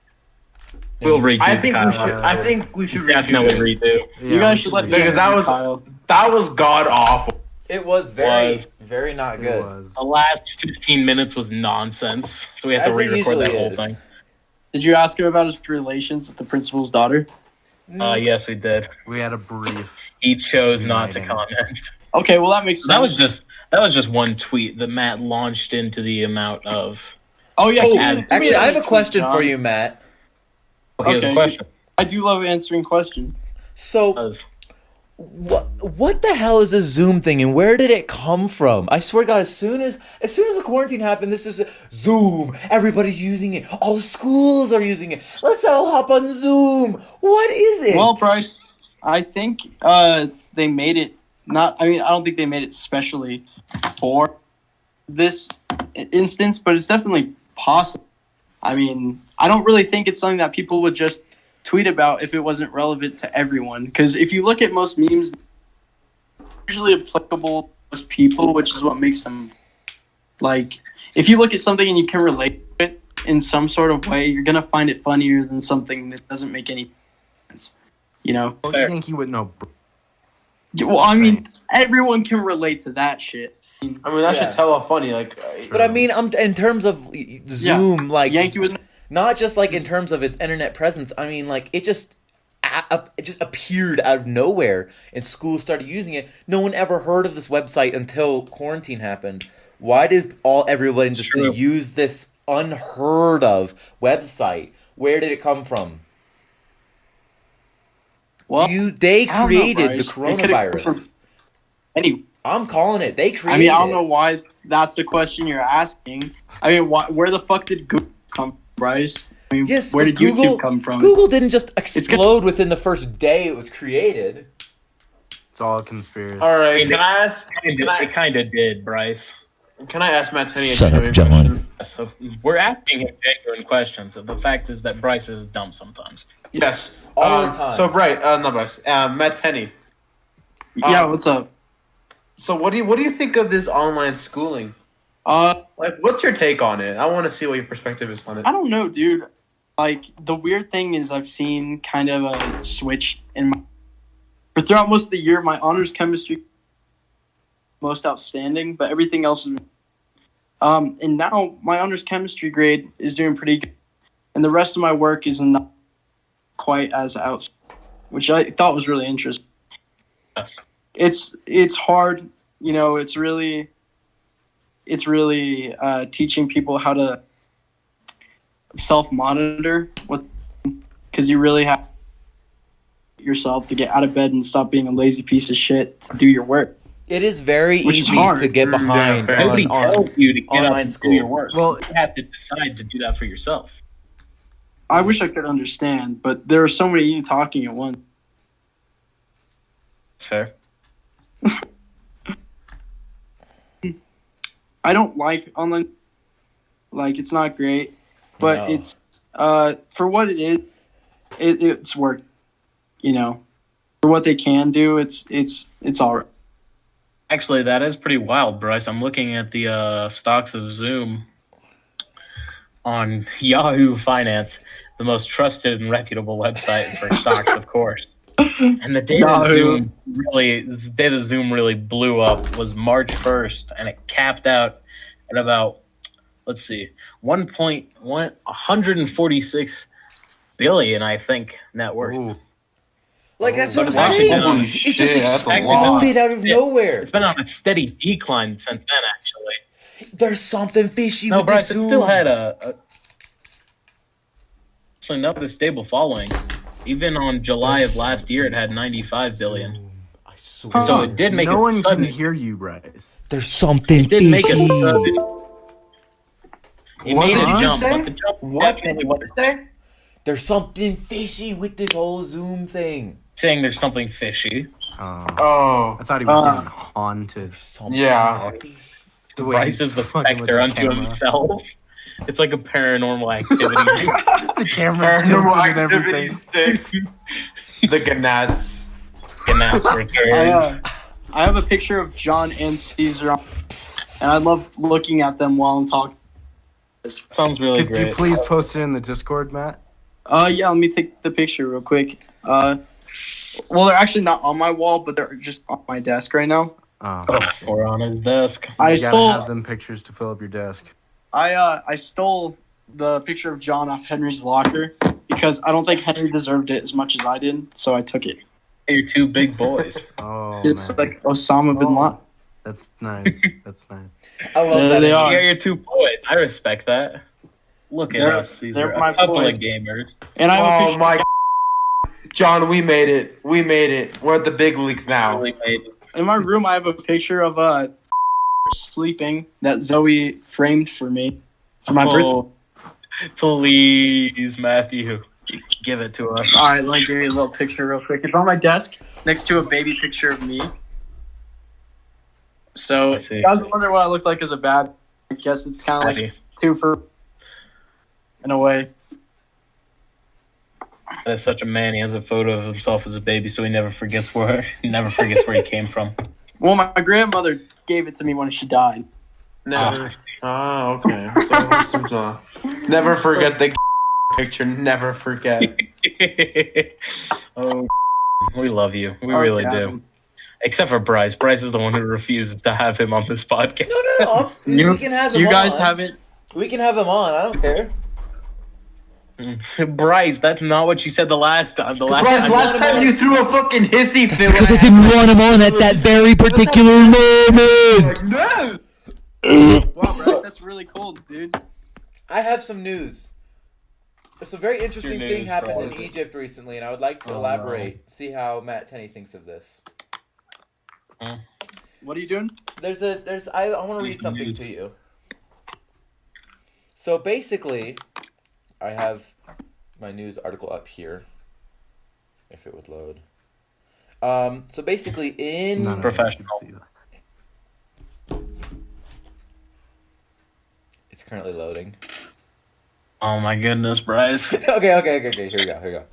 We'll redo I the think Kyle we should. episode. I think we should Definitely redo it. redo. You guys should let me Because that interview was- Kyle. That was god awful. It was very Was. very not It good. was. The last 15 minutes was nonsense. So we had to As it re-record that usually whole is. thing. Did you ask him about his relations with the principal's daughter? Yes, we did. We had a brief. He chose not to Uniting. comment. Okay, well that makes sense. That was just one tweet that Matt launched into the amount of. Oh yeah. Oh, can you send me actually, that I have a tweet, question John? for you, Matt. Oh, here's a Okay. question. I do love answering questions. So, Does- what the hell is this Zoom thing, and where did it come from? I swear to God, as soon as the quarantine happened, this is Zoom. Everybody's using it. All the schools are using it. Let's all hop on Zoom. What is it? Well, Bryce, I think they made it not. I mean, I don't think they made it specially for this instance, but it's definitely possible. I mean, I don't really think it's something that people would just tweet about if it wasn't relevant to everyone. Because if you look at most memes usually applicable to most people, which is what makes them like. If you look at something and you can relate to it in some sort of way, you're gonna find it funnier than something that doesn't make any sense. You know. Well, Fair. Yankee would know. Well, I mean, everyone can relate to that shit. I mean, that Yeah. shit's hella funny. Like, But I mean, in terms of Zoom, like Yankee was not just like in terms of its internet presence. I mean, like it just appeared out of nowhere, and schools started using it. No one ever heard of this website until quarantine happened. Why did everybody just True. use this unheard of website? Where did it come from? well. They I don't know, created the Bryce. It could've come coronavirus. from Anyway, I'm calling it. They I created mean, I don't it. know why that's the question you're asking. I mean, where the fuck did Google come from, Bryce? I mean, Yes, where but did Google- YouTube come from? Google didn't just explode within the first day it was created. It's all a conspiracy. all right. It Can I ask? It kind of did, Bryce. Can I ask Matt Tenney a Shut up, genuine John. question? So we're asking him genuine questions. So the fact is that Bryce is dumb sometimes. Yes. All the time. So not Bryce. Matt Tenney. Yeah, what's up? So what do you think of this online schooling? Like, what's your take on it? I want to see what your perspective is on it. I don't know, dude. Like, the weird thing is I've seen kind of a switch in my... For throughout most of the year, my honors chemistry most outstanding, but everything else is... and now my honors chemistry grade is doing pretty good. And the rest of my work is not quite as out, which I thought was really interesting. Yes. It's hard, you know, it's really teaching people how to self-monitor because you really have yourself to get out of bed and stop being a lazy piece of shit to do your work. It is very Which is easy hard. to get behind fair. Nobody on tells you to get up online and school. do your work. Well- You have to decide to do that for yourself. I wish I could understand, but there are so many of you talking at once. It's fair. I don't like online, like it's not great, but No. it's for what it is, it's work. You know, for what they can do, it's all right. Actually, that is pretty wild, Bryce. I'm looking at the stocks of Zoom on Yahoo Finance, the most trusted and reputable website for stocks, of course. And the day that Zoom really blew up was March 1st, and it capped out at about, let's see, 146 billion, I think, net worth. Ooh. Like that's what I'm But it's saying. actually- Holy It shit, just that's a lot. exploded out of Yeah. nowhere. It's been on a steady decline since then, actually. There's something fishy No, with Bryce, this it Zoom. still had actually not a stable following. Even on July of last year, it had 95 billion. I swear. So it did make no a one sudden. can hear you, Bryce. There's something It did make a fishy. sudden. It What made did a you jump, say? but the jump What definitely did wasn't you say? There's something fishy with this whole Zoom thing. saying there's something fishy. Oh. I thought he was getting haunted. Something Yeah. fishy. The way Bryce he's is the fucking with specter his unto camera. himself. It's like a paranormal activity. The camera's Paranormal tilted and Activity everything. 6. The Gnats. And that's returned. I have a picture of John and Caesar, and I love looking at them while I'm talking. Sounds really Could great. you please post it in the Discord, Matt? Yeah, let me take the picture real quick. Well, they're actually not on my wall, but they're just on my desk right now. Oh, Or on his desk. I you gotta stole have them pictures to fill up your desk. I stole the picture of John off Henry's locker because I don't think Henry deserved it as much as I did, so I took it. You're two big boys. Oh, It's man. like Osama bin Laden. That's nice. That's nice. I love There that. they image. are. Yeah, you're two boys. I respect that. Look at They're- us, Caesar. they're my A couple boys. of gamers. And I have a Oh picture. my. John, we made it. We made it. We're at the big leagues now. Really made In my room, I have a picture of sleeping that Zoe framed for me for my birthday. Oh, please, Matthew, give it to us. All right, let me give you a little picture real quick. It's on my desk next to a baby picture of me. So, I if see. you guys wonder what I look like as a bad, I guess it's kind of like Matthew, two for, in a way. that is such a man. He has a photo of himself as a baby, so he never forgets where he came from. Well, my grandmother gave it to me when she died. Never. Ah, okay. So, never forget the picture. Never forget. Oh, we love you. We Oh, really yeah. do. Except for Bryce. Bryce is the one who refuses to have him on this podcast. No. We can have him You guys on. haven't. We can have him on. I don't care. Bryce, that's not what you said the last time. The last Bryce, time. last time you threw a fucking hissy fit. Because I didn't want him on at that very particular moment. No. Wow, Bryce, that's really cold, dude. I have some news. It's a very interesting Your thing news, happened in Bryce. Egypt recently, and I would like to Oh, elaborate. See how Matt Tenney thinks of this. What are you doing? I want to read something to you. So basically, I have my news article up here. If it would load. So basically, in No, no, Professional. I can see it's currently loading. Oh my goodness, Bryce. Okay. Here we go.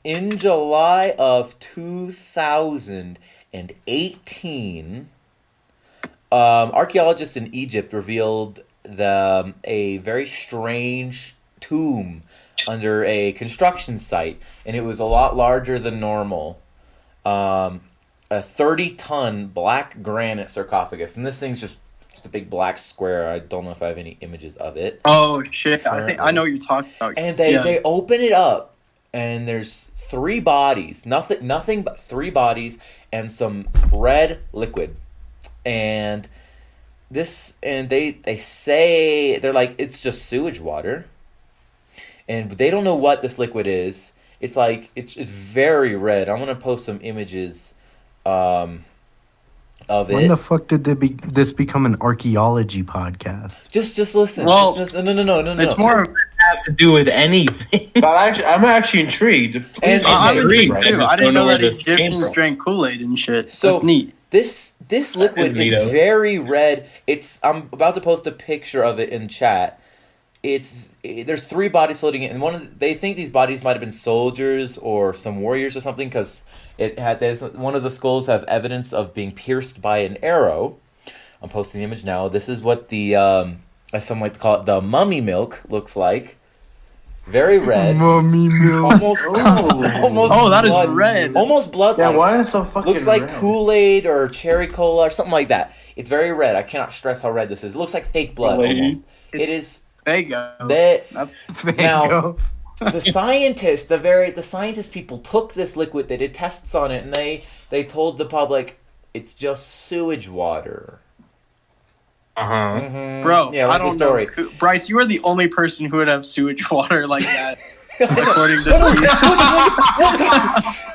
In July of 2018, archaeologists in Egypt revealed a very strange tomb under a construction site, and it was a lot larger than normal. A 30-ton black granite sarcophagus, and this thing's just a big black square. I don't know if I have any images of it. Oh shit! I think I know what you're talking about. And they open it up, and there's 3 bodies, nothing but 3 bodies, and some red liquid, and they say they're like it's just sewage water, and they don't know what this liquid is. It's like it's very red. I'm gonna post some images, of it. When the fuck did this become an archaeology podcast? Just listen. Well, No. It's more. Have to do with anything. But I'm actually intrigued. And- I'm agreed, intrigued right? too. I didn't know that where this came Egyptians from. drank Kool-Aid and shit. So- That's neat. This liquid is neato. very red. I'm about to post a picture of it in chat. There's 3 bodies floating in, and they think these bodies might have been soldiers or some warriors or something, because one of the skulls have evidence of being pierced by an arrow. I'm posting the image now. This is what the as some like to call it, the mummy milk looks like. Very red. Mummy milk. Almost. Oh, that is blood, red. Almost blood. Yeah, why is it so fucking Looks like red? Kool-Aid or cherry cola or something like that. It's very red. I cannot stress how red this is. It looks like fake blood Kool-Aid. almost. It's- It is. Fago. That Now- Now, the scientists, the scientist people took this liquid. They did tests on it, and they told the public it's just sewage water. Uh-huh. Bro, yeah, I like the don't story. know. Bryce, you are the only person who would have sewage water like that. According to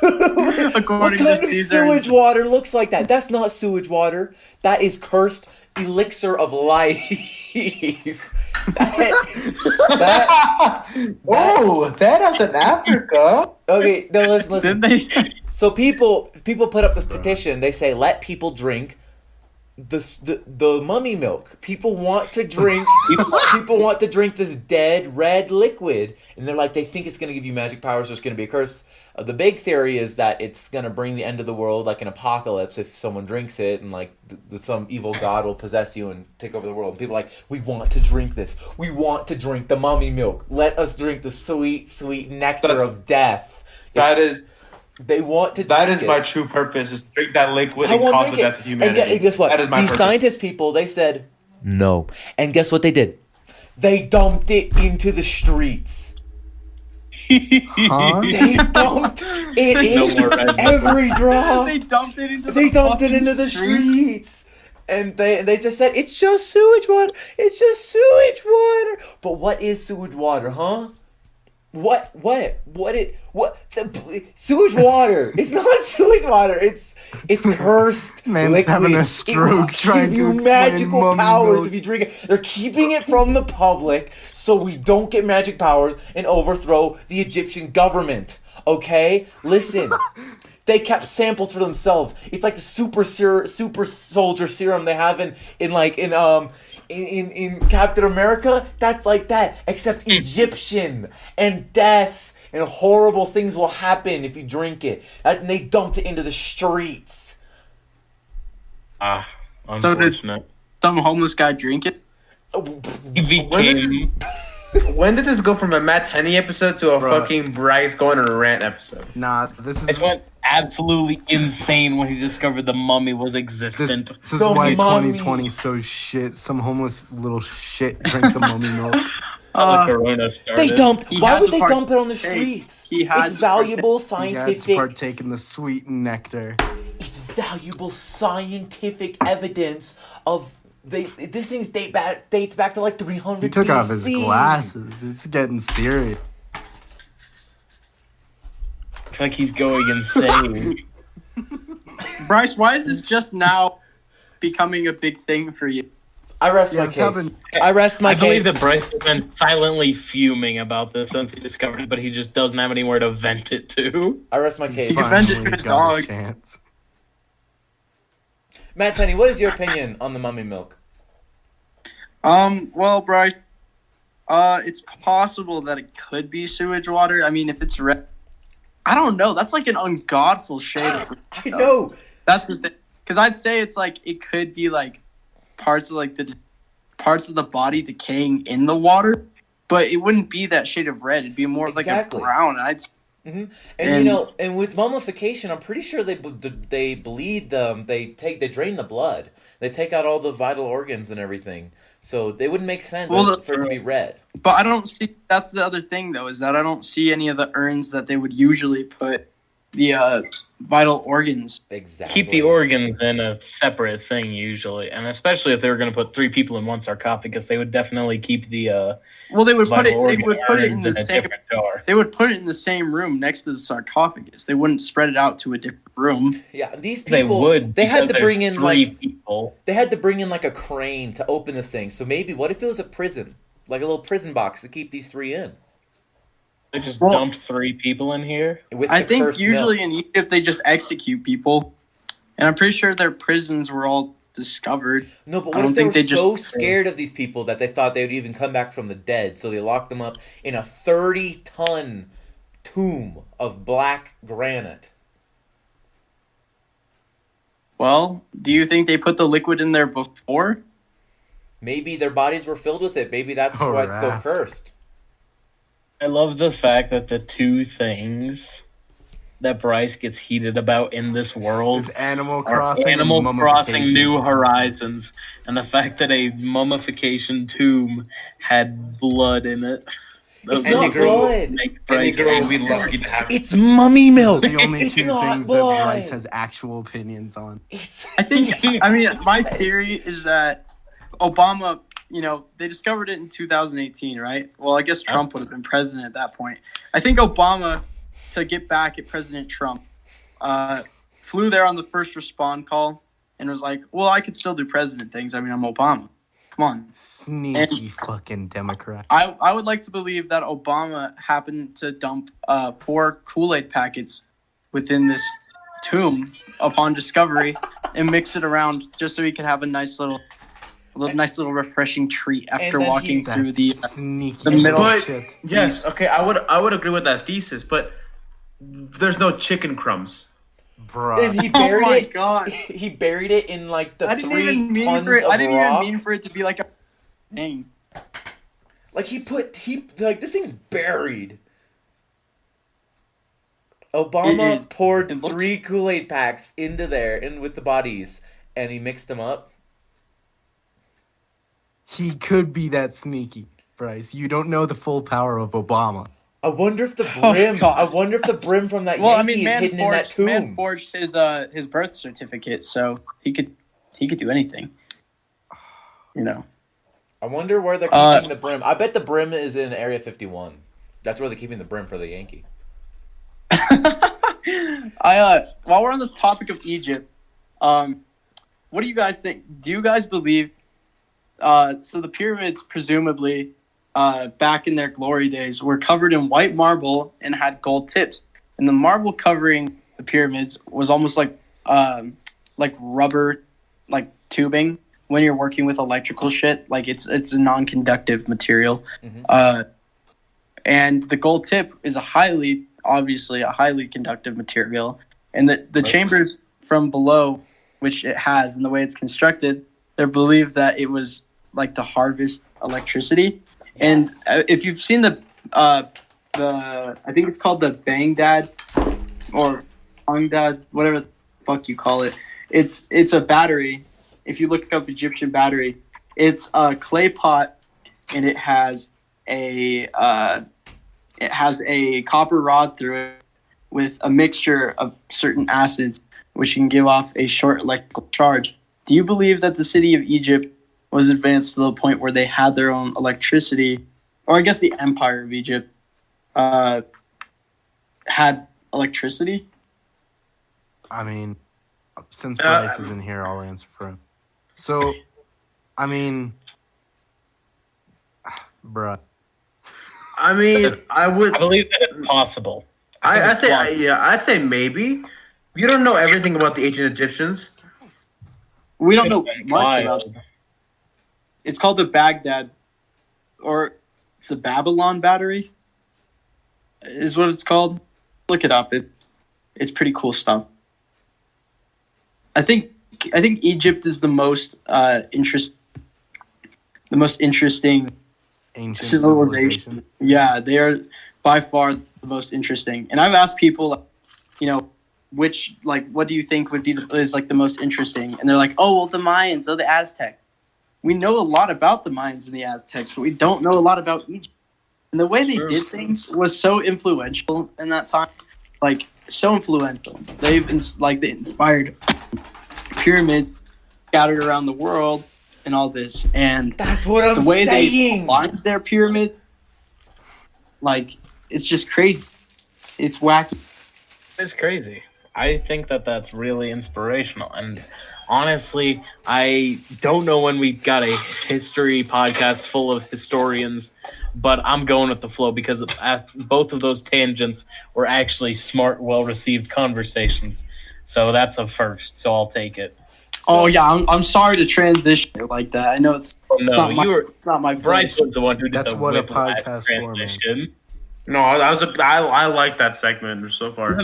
What according kind to of Caesar. sewage water looks like that? That's not sewage water. That is cursed elixir of life. Oh, that is in Africa. Okay, no, listen. Did they? So people put up this petition. They say let people drink the mummy milk. People want to drink. people want to drink this dead red liquid, and they're like they think it's going to give you magic powers. There's going to be a curse. The big theory is that it's going to bring the end of the world, like an apocalypse, if someone drinks it, and like some evil god will possess you and take over the world. And people are like, we want to drink this. We want to drink the mummy milk. Let us drink the sweet, sweet nectar of death. They want to. That is drink my it. true purpose: is drink that liquid I and won't cause the drink death of it. humanity. And guess what? That is my These purpose. scientist people, they said no. And guess what they did? They dumped it into the streets. huh? They dumped it No in more red. every drop. They dumped it into They the dumped it fucking into the streets. streets. And they just said, it's just sewage water. It's just sewage water. But what is sewage water, huh? Sewage water. It's not sewage water. It's cursed Man's liquid. having a It stroke will trying give to you explain magical mummy powers milk. if you drink it. They're keeping it from the public so we don't get magic powers and overthrow the Egyptian government. Okay? Listen. They kept samples for themselves. It's like the super soldier serum they have in Captain America. That's like that, except Egyptian, and death and horrible things will happen if you drink it. And they dumped it into the streets. Unfortunate. Some homeless guy drink it. He became. When did this go from a Matt Tenney episode to a Bruh. fucking Bryce going on a rant episode? Nah, this It is went absolutely insane when he discovered the mummy was this, existent. this is The why mummy. 2020 so shit. Some homeless little shit drink the mummy milk. How the corona started. They dumped. He Why had would to they part- dump it on the Hey, streets? he had It's to valuable You guys scientific. partake in the sweet nectar. It's valuable scientific evidence of this thing dates back to like 300 He took BC. off his glasses. It's getting serious. It's like he's going insane. Bryce, why is this just now becoming a big thing for you? I rest Yeah, my it's case. happened- I rest my I believe case. that Bryce has been silently fuming about this since he discovered it, but he just doesn't have anywhere to vent it to. I rest my He case. can vent it to Finally his got his dog. chance. Matt Tenney, what is your opinion on the mummy milk? Well, Bryce, it's possible that it could be sewage water. I mean, if it's red, I don't know. That's like an ungodful shade of red. I know. That's the thing. Because I'd say it's like, it could be like parts of the body decaying in the water, but it wouldn't be that shade of red. It'd be more like Exactly. a brown. And, And- you know, and with mummification, I'm pretty sure they bleed them. They drain the blood. They take out all the vital organs and everything. So they wouldn't make sense Well, for it to be red. But I don't see. That's the other thing, though, is that I don't see any of the urns that they would usually put the vital organs. Exactly. Keep the organs in a separate thing usually, and especially if they were going to put 3 people in one sarcophagus, they would definitely keep the Well, they would put vital it. They organ would put it in urns the in a same. different jar. They would put it in the same room next to the sarcophagus. They wouldn't spread it out to a different room. Yeah, these They people. would. They had to because bring there's in 3 like people. they had to bring in like a crane to open this thing. So maybe what if it was a prison, like a little prison box to keep these 3 in? They just Well- dumped 3 people in here. With I the think cursed usually milk. in Egypt they just execute people, and I'm pretty sure their prisons were all discovered. No, but I what don't if they were think they so just- scared of these people that they thought they would even come back from the dead? So they locked them up in a 30-ton tomb of black granite. Well, do you think they put the liquid in there before? Maybe their bodies were filled with it. Maybe that's why it's so Alright. cursed. I love the fact that the 2 things that Bryce gets heated about in this world Is Animal are Crossing Animal and Crossing mummification. New Horizons, and the fact that a mummification tomb had blood in it. It's Those not girl blood. make Any Bryce girl would so be lucky to have. It's mummy milk. The only It's 2 not things that blood. Bryce has actual opinions on. It's I think. I mean, my theory is that Obama. You know, they discovered it in 2018, right? Well, I guess Trump would have been president at that point. I think Obama, to get back at President Trump, flew there on the first respond call and was like, well, I could still do president things. I mean, I'm Obama. Come on. Sneaky fucking Democrat. I would like to believe that Obama happened to dump 4 Kool-Aid packets within this tomb upon discovery and mix it around just so he could have a nice little refreshing treat after then walking through the sneaky the middle- But shit. yes, okay, I would agree with that thesis, but there's no chicken crumbs. And Bruh. he buried Oh my it. God. He buried it in like the I didn't 3 even mean tons for it. of I didn't rock. even mean for it to be like a thing. Like he like this thing's buried. Obama It is. poured It looks- 3 Kool-Aid packs into there and with the bodies, and he mixed them up. He could be that sneaky, Bryce. You don't know the full power of Obama. I wonder if the Oh, brim. God. I wonder if the brim from that Well, I Yankee mean, is hidden in that tomb. man forged his birth certificate, so he could do anything. You know. I wonder where they're Uh, keeping the brim. I bet the brim is in Area 51. That's where they're keeping the brim for the Yankee. While we're on the topic of Egypt, what do you guys think? Do you guys believe? So the pyramids, presumably, back in their glory days, were covered in white marble and had gold tips, and the marble covering the pyramids was almost like rubber, like tubing. When you're working with electrical shit, like it's a non-conductive material. Mhm. And the gold tip is obviously a highly conductive material. And the chambers from below which it has, and the way it's constructed, they're believed that it was like to harvest electricity. And if you've seen the I think it's called the Baghdad or Baghdad, whatever the fuck you call it. It's a battery. If you look up Egyptian battery, it's a clay pot, and it has a copper rod through it with a mixture of certain acids, which can give off a short electrical charge. Do you believe that the city of Egypt was advanced to the point where they had their own electricity, or I guess the Empire of Egypt had electricity? I mean, since Bryce isn't here, I'll answer for him. So, I mean, bruh. I mean, I believe that it's possible. I'd say maybe. You don't know everything about the ancient Egyptians. We don't know much about it. It's called the Baghdad, or it's the Babylon battery, is what it's called. Look it up. It's pretty cool stuff. I think Egypt is the most interesting Ancient civilization. Yeah, they are by far the most interesting. And I've asked people, what do you think would be the most interesting? And they're like, oh, well, the Mayans or the Aztecs. We know a lot about the Mayans and the Aztecs, but we don't know a lot about Egypt. And the way they did things was so influential in that time, like so influential. They inspired pyramids scattered around the world and all this. And that's what I'm saying. The way they aligned their pyramid, it's just crazy. It's wacky. It's crazy. I think that that's really inspirational. And honestly, I don't know when we got a history podcast full of historians, but I'm going with the flow because both of those tangents were actually smart, well-received conversations. So that's a first, so I'll take it. I'm sorry to transition like that. I know it's not my Bryce was the one who did That's the what a whiplash podcast transition. No, I like that segment so far. It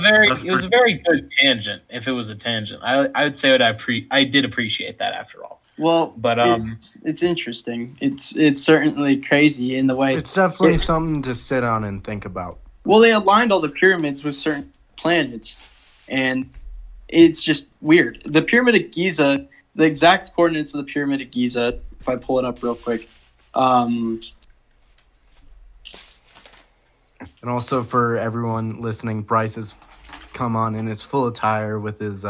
was a very good tangent. If it was a tangent, I would say that I did appreciate that after all. Well, but it's interesting. It's certainly crazy in the way. It's definitely something to sit on and think about. Well, they aligned all the pyramids with certain planets, and it's just weird. The Pyramid of Giza, the exact coordinates of the Pyramid of Giza, if I pull it up real quick. And also for everyone listening, Bryce has come on in his full attire with his,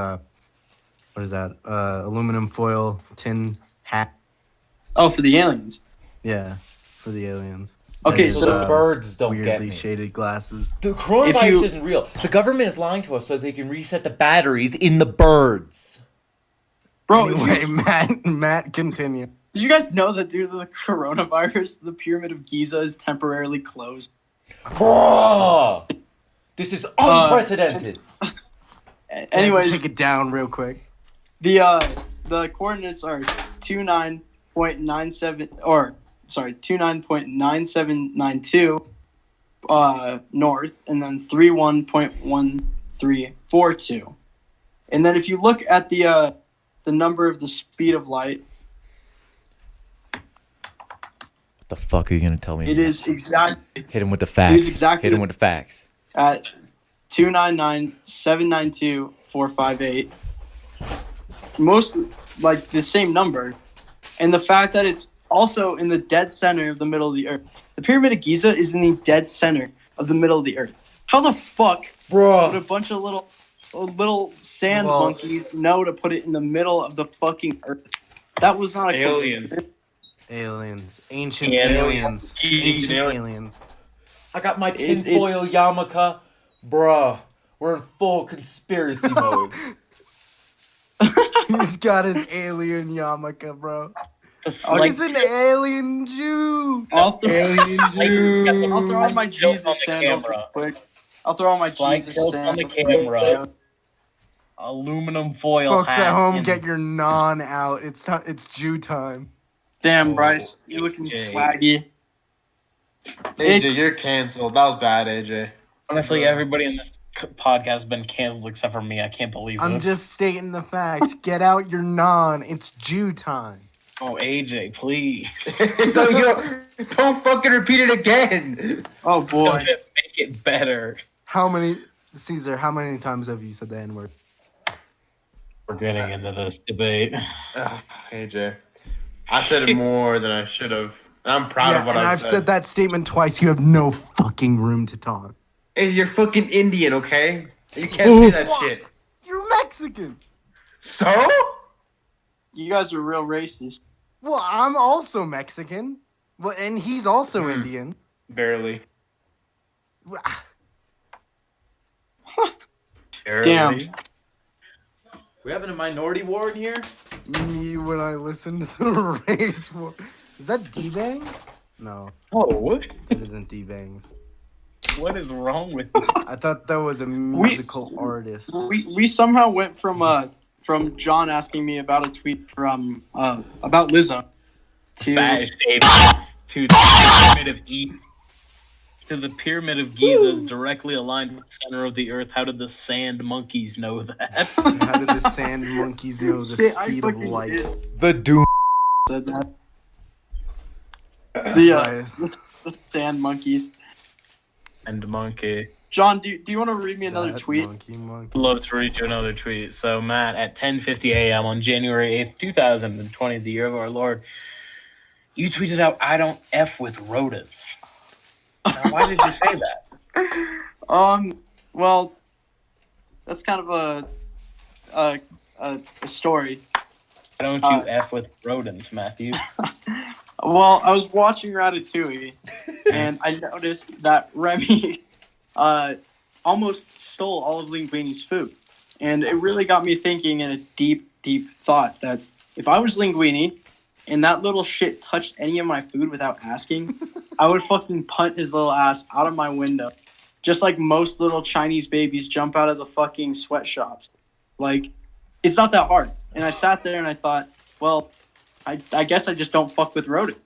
aluminum foil tin hat. Oh, for the aliens. Yeah, for the aliens. Okay, and so the birds don't weirdly get me. Shaded glasses. The coronavirus isn't real. The government is lying to us so they can reset the batteries in the birds. Bro, anyway, Matt, continue. Did you guys know that due to the coronavirus, the Pyramid of Giza is temporarily closed? Bruh! This is unprecedented. Anyways, take it down real quick. The coordinates are 29.9792 north, and then 31.1342. And then if you look at the number of the speed of light, The fuck are you gonna tell me? it is exactly Hit him with the facts. It is exactly Hit him with the facts. at 299,792,458. Most like the same number, and the fact that it's also in the dead center of the middle of the earth. The Pyramid of Giza is in the dead center of the middle of the earth. How the fuck would a bunch of little sand monkeys know to put it in the middle of the fucking earth? That was not a Aliens. Ancient aliens. Ancient aliens. I got my tinfoil yarmulke. Bruh, we're in full conspiracy mode. He's got his alien yarmulke, bro. He's an alien Jew. I'll throw on my Jesus sandals real quick. I'll throw on my Jesus on sandals. the camera. Aluminum foil Folks hat. at home, get your non out. It's Jew time. Damn, Bryce, you looking swaggy. AJ, you're canceled. That was bad, AJ. Honestly, everybody in this podcast has been canceled except for me. I can't believe I'm this. just stating the facts. Get out your non. It's Jew time. Oh, AJ, please. Don't fucking repeat it again. Oh boy. Don't just make it better. Caesar, how many times have you said the N-word? We're getting into this debate. AJ, I said it more than I should have. I'm proud of what and I I've said that statement twice. You have no fucking room to talk. Hey, you're fucking Indian, okay? You can't say that shit. You're Mexican. So? You guys are real racist. Well, I'm also Mexican. Well, and he's also Indian. Barely. Damn. We having a minority war in here? Me when I listen to the race war. Is that D-Bang? No, Oh, what? that isn't D-Bangs. What is wrong with you? I thought that was a musical artist. We somehow went from John asking me about a tweet from about Lizzo to Fat shape to the pyramid of to the pyramid of Giza is directly aligned with the center of the earth. How did the sand monkeys know that? How did the sand monkeys know the Shit, I speed of fucking light? did The doom. said that. Right. The sand monkeys. And monkey. John, do you want to read me another That tweet? Monkey. Love to read you another tweet. So, Matt, at 10:50 a.m. on January 8th, 2020, the year of our Lord, you tweeted out, "I don't F with rodents." Now, why did you say that? Well, that's kind of a story. Why don't you F with rodents, Matthew? Well, I was watching Ratatouille, and I noticed that Remy almost stole all of Linguini's food. And it really got me thinking in a deep, deep thought that if I was Linguini and that little shit touched any of my food without asking, I would fucking punt his little ass out of my window. Just like most little Chinese babies jump out of the fucking sweatshops. Like, it's not that hard. And I sat there and I thought, well, I guess I just don't fuck with rodent.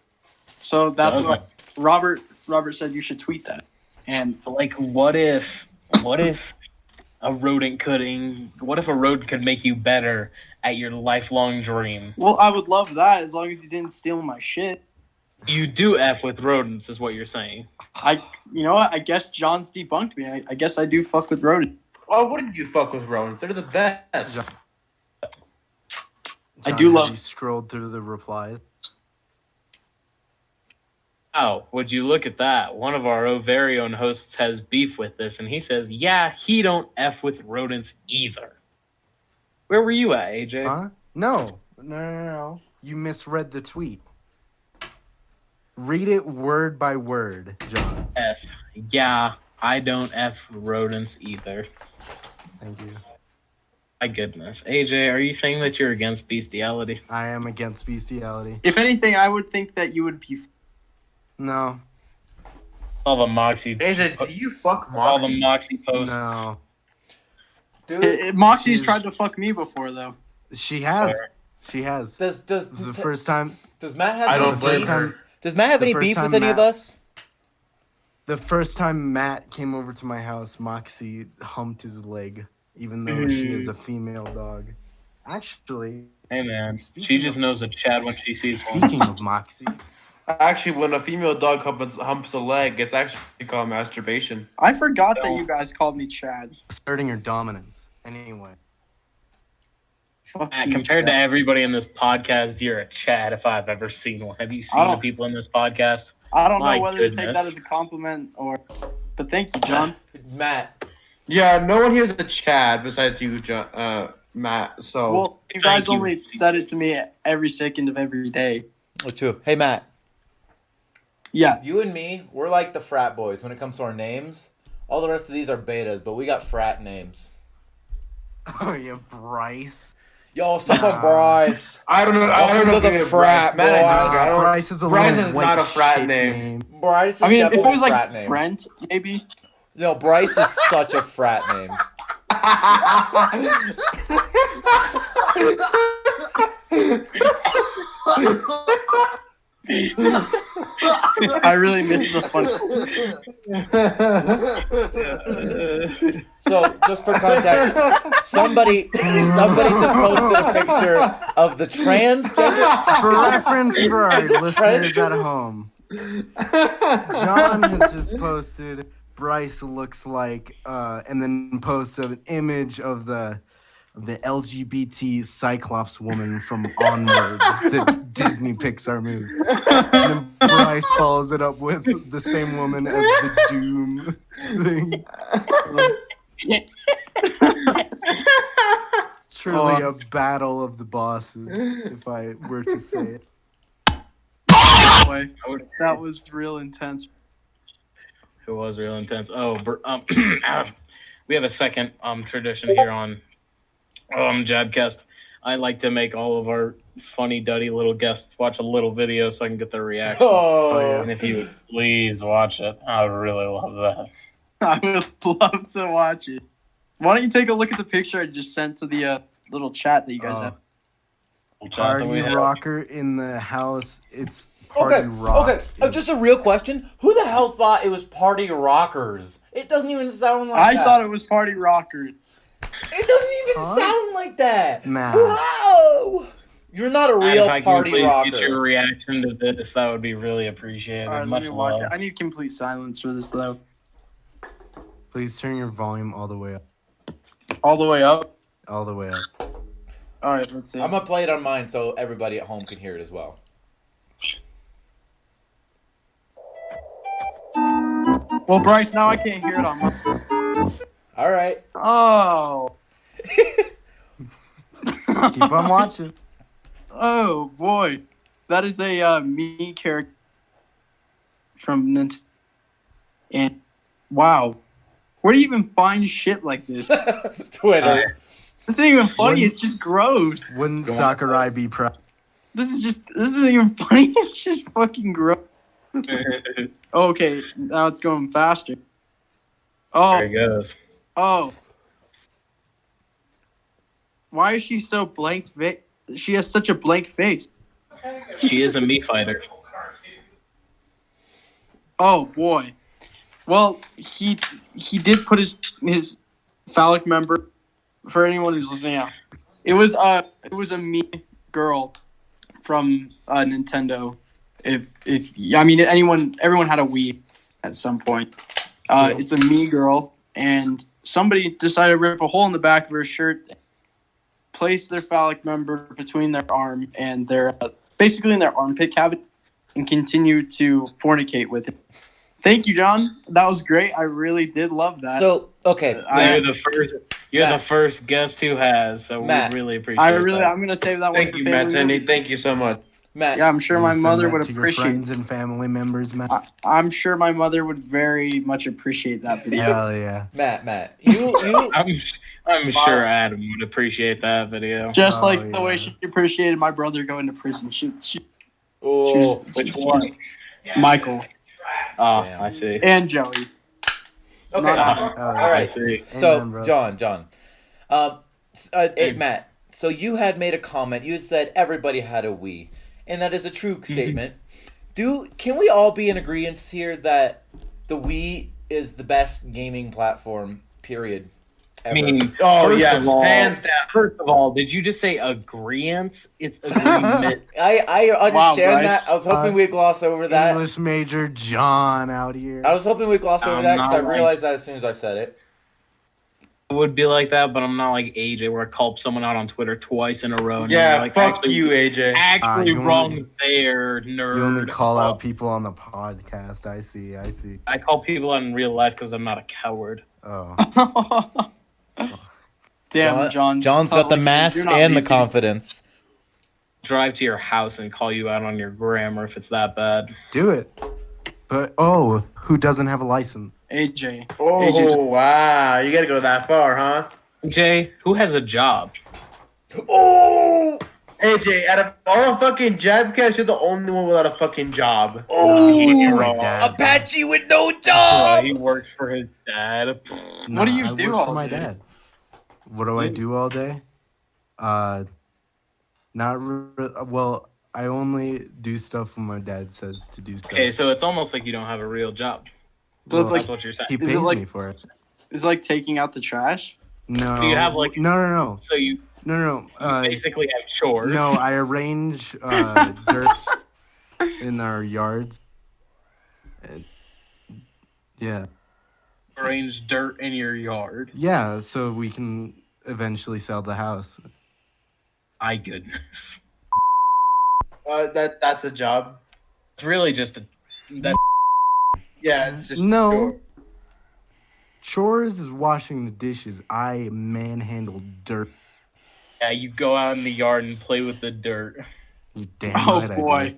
So that's what Robert said you should tweet that. And Like, what if a rodent could make you better at your lifelong dream? well, I would love that as long as he didn't steal my shit. You do F with rodents, is what you're saying. You know what? I guess John's debunked me. I guess I do fuck with rodent. Why wouldn't you fuck with rodents? They're the best. I do have love- you scrolled through the replies. Oh, would you look at that? One of our very own hosts has beef with this, and he says, yeah, he don't F with rodents either. Where were you at, AJ? Huh? No. You misread the tweet. Read it word by word, John. S. Yeah, I don't F rodents either. Thank you. My goodness. AJ, are you saying that you're against bestiality? I am against bestiality. If anything, I would think that you would be. No. All the Moxie. AJ, do you fuck All the Moxie? Moxie posts. No. Dude, Moxie's She's- tried to fuck me before, though. She has. Fair. She has. does This is the first time. does Matt have I don't any blame beef? her. Does Matt have The any first beef with time any of Matt- us? The first time Matt came over to my house, Moxie humped his leg, even though she is a female dog. Actually, Hey, man. She Speaking just of- knows a Chad when she sees one. speaking of Moxie, Actually, when a female dog humps a leg, it's actually called masturbation. I forgot that No. you guys called me Chad. asserting her dominance. Anyway, Fuck Matt, you, compared to Chad. everybody in this podcast, you're a Chad if I've ever seen one. Have you I seen the don't- people in this podcast? I don't My know whether to take goodness. that as a compliment or. But thank you, John. Matt, Yeah, no one here's a Chad besides you, Matt. So Well, you guys Thank you. only said it to me every second of every day. what's true? Hey, Matt, Yeah. you and me, we're like the frat boys when it comes to our names. All the rest of these are betas, but we got frat names. oh yeah, Bryce. Yo, sup up, Nah. Bryce. I don't know. I Welcome don't know to if the you know frat, Bryce. Matt, boys. I don't- Bryce is a Bryce little is white not a frat shit name. Bryce is I mean, if definitely it was a frat like name. Brent, maybe. No, Bryce is such a frat name. I really missed the fun. So, just for context, somebody just posted a picture of the transgender. For reference for our is this listeners at transgender? home, John has just posted Bryce looks like, and then posts an image of the LGBT Cyclops woman from Onward, the Disney Pixar movie. And then Bryce follows it up with the same woman as the Doom thing. Truly a battle of the bosses, if I were to say it. Boy, that was real intense. It was real intense. Oh, we have a second tradition here on Jabcast. I like to make all of our funny, duddy little guests watch a little video so I can get their reactions. Oh, And if you would please watch it, I would really love that. I would love to watch it. Why don't you take a look at the picture I just sent to the little chat that you guys have? Party rocker in the house. It's party okay. rock. Okay. Just a real question: who the hell thought it was Party Rockers? It doesn't even sound like that. I thought it was Party Rockers. It doesn't even sound like that. Nah. Whoa! You're not a real party rocker. Get your reaction to this, that would be really appreciated. All right, Much let me watch love. it. I need complete silence for this though. Please turn your volume all the way up. All the way up. All the way up. All right, let's see. I'm gonna play it on mine so everybody at home can hear it as well. Well, Bryce, now I can't hear it on my. All right. Oh. Keep on watching. Oh boy, that is a me character from Nintendo. And wow, where do you even find shit like this? Twitter. This isn't even funny. It's just gross. Wouldn't Sakurai be proud? This isn't even funny. It's just fucking gross. Okay, now it's going faster. Oh, There he goes. oh. Why is she so blank? She has such a blank face. She is a me fighter. Oh boy. Well, he did put his phallic member. For anyone who's listening out, it was a me girl from Nintendo. If I mean everyone had a Wii at some point. It's a me girl, and somebody decided to rip a hole in the back of her shirt, place their phallic member between their arm and their basically in their armpit cavity, and continue to fornicate with it. Thank you, John. That was great. I really did love that. So okay, You're the first guest who has, so Matt, we really appreciate that. I'm gonna save that one Thank for you, family Matt Tenney. members. Thank you so much. Matt. Yeah, I'm sure my Send mother that would to your appreciate. friends and family members, Matt. I'm sure my mother would very much appreciate that video. Hell yeah. Matt. You. I'm sure Adam would appreciate that video. Just Oh, like the yeah. way she appreciated my brother going to prison. She Oh, Which one? Michael Oh, Damn. I see. and Joey. okay. Not- All I right. see. So, Amen, bro. John. Matt. So you had made a comment. You had said everybody had a Wii, and that is a true statement. Can we all be in agreement here that the Wii is the best gaming platform? Period. I Ever? mean, Oh first yes, of all, hands down. First of all, did you just say agreeance? It's agreement. I understand Bryce. that. I was hoping we'd gloss over that. English major John out here. I was hoping we'd gloss over I'm that because not I realized that as soon as I said it. It would be like that, but I'm not like AJ where I called someone out on Twitter twice in a row. And Yeah, you're like, fuck actually, you, AJ. Actually you wrong only- there, nerd. You only call out people on the podcast. I see. I call people out in real life because I'm not a coward. Oh. Damn, John. John's got the You're mass not and the BC. confidence. Drive to your house and call you out on your grammar if it's that bad. Do it. But, who doesn't have a license? AJ. Oh AJ. wow, you gotta go that far, huh? Jay, who has a job? Oh! AJ, out of all fucking Jabcast, you're the only one without a fucking job. You're Oh! wrong. Apache with no Oh, job! he works for his dad. What do you I do work all for my day? dad. What do I do all day? Not well. I only do stuff when my dad says to do stuff. Okay, so it's almost like you don't have a real job. So it's Well, That's what you're saying. he Is it pays like- me for it. It's like taking out the trash. No. So you have, like- No. So you No. basically have chores. No, I arrange dirt in our yards. Yeah. Arrange dirt in your yard. Yeah, so we can eventually sell the house. My goodness. That's a job. It's really just that. Yeah, it's just No. sure. Chores is washing the dishes. I manhandle dirt. Yeah, you go out in the yard and play with the dirt. You damn Oh right I boy. do.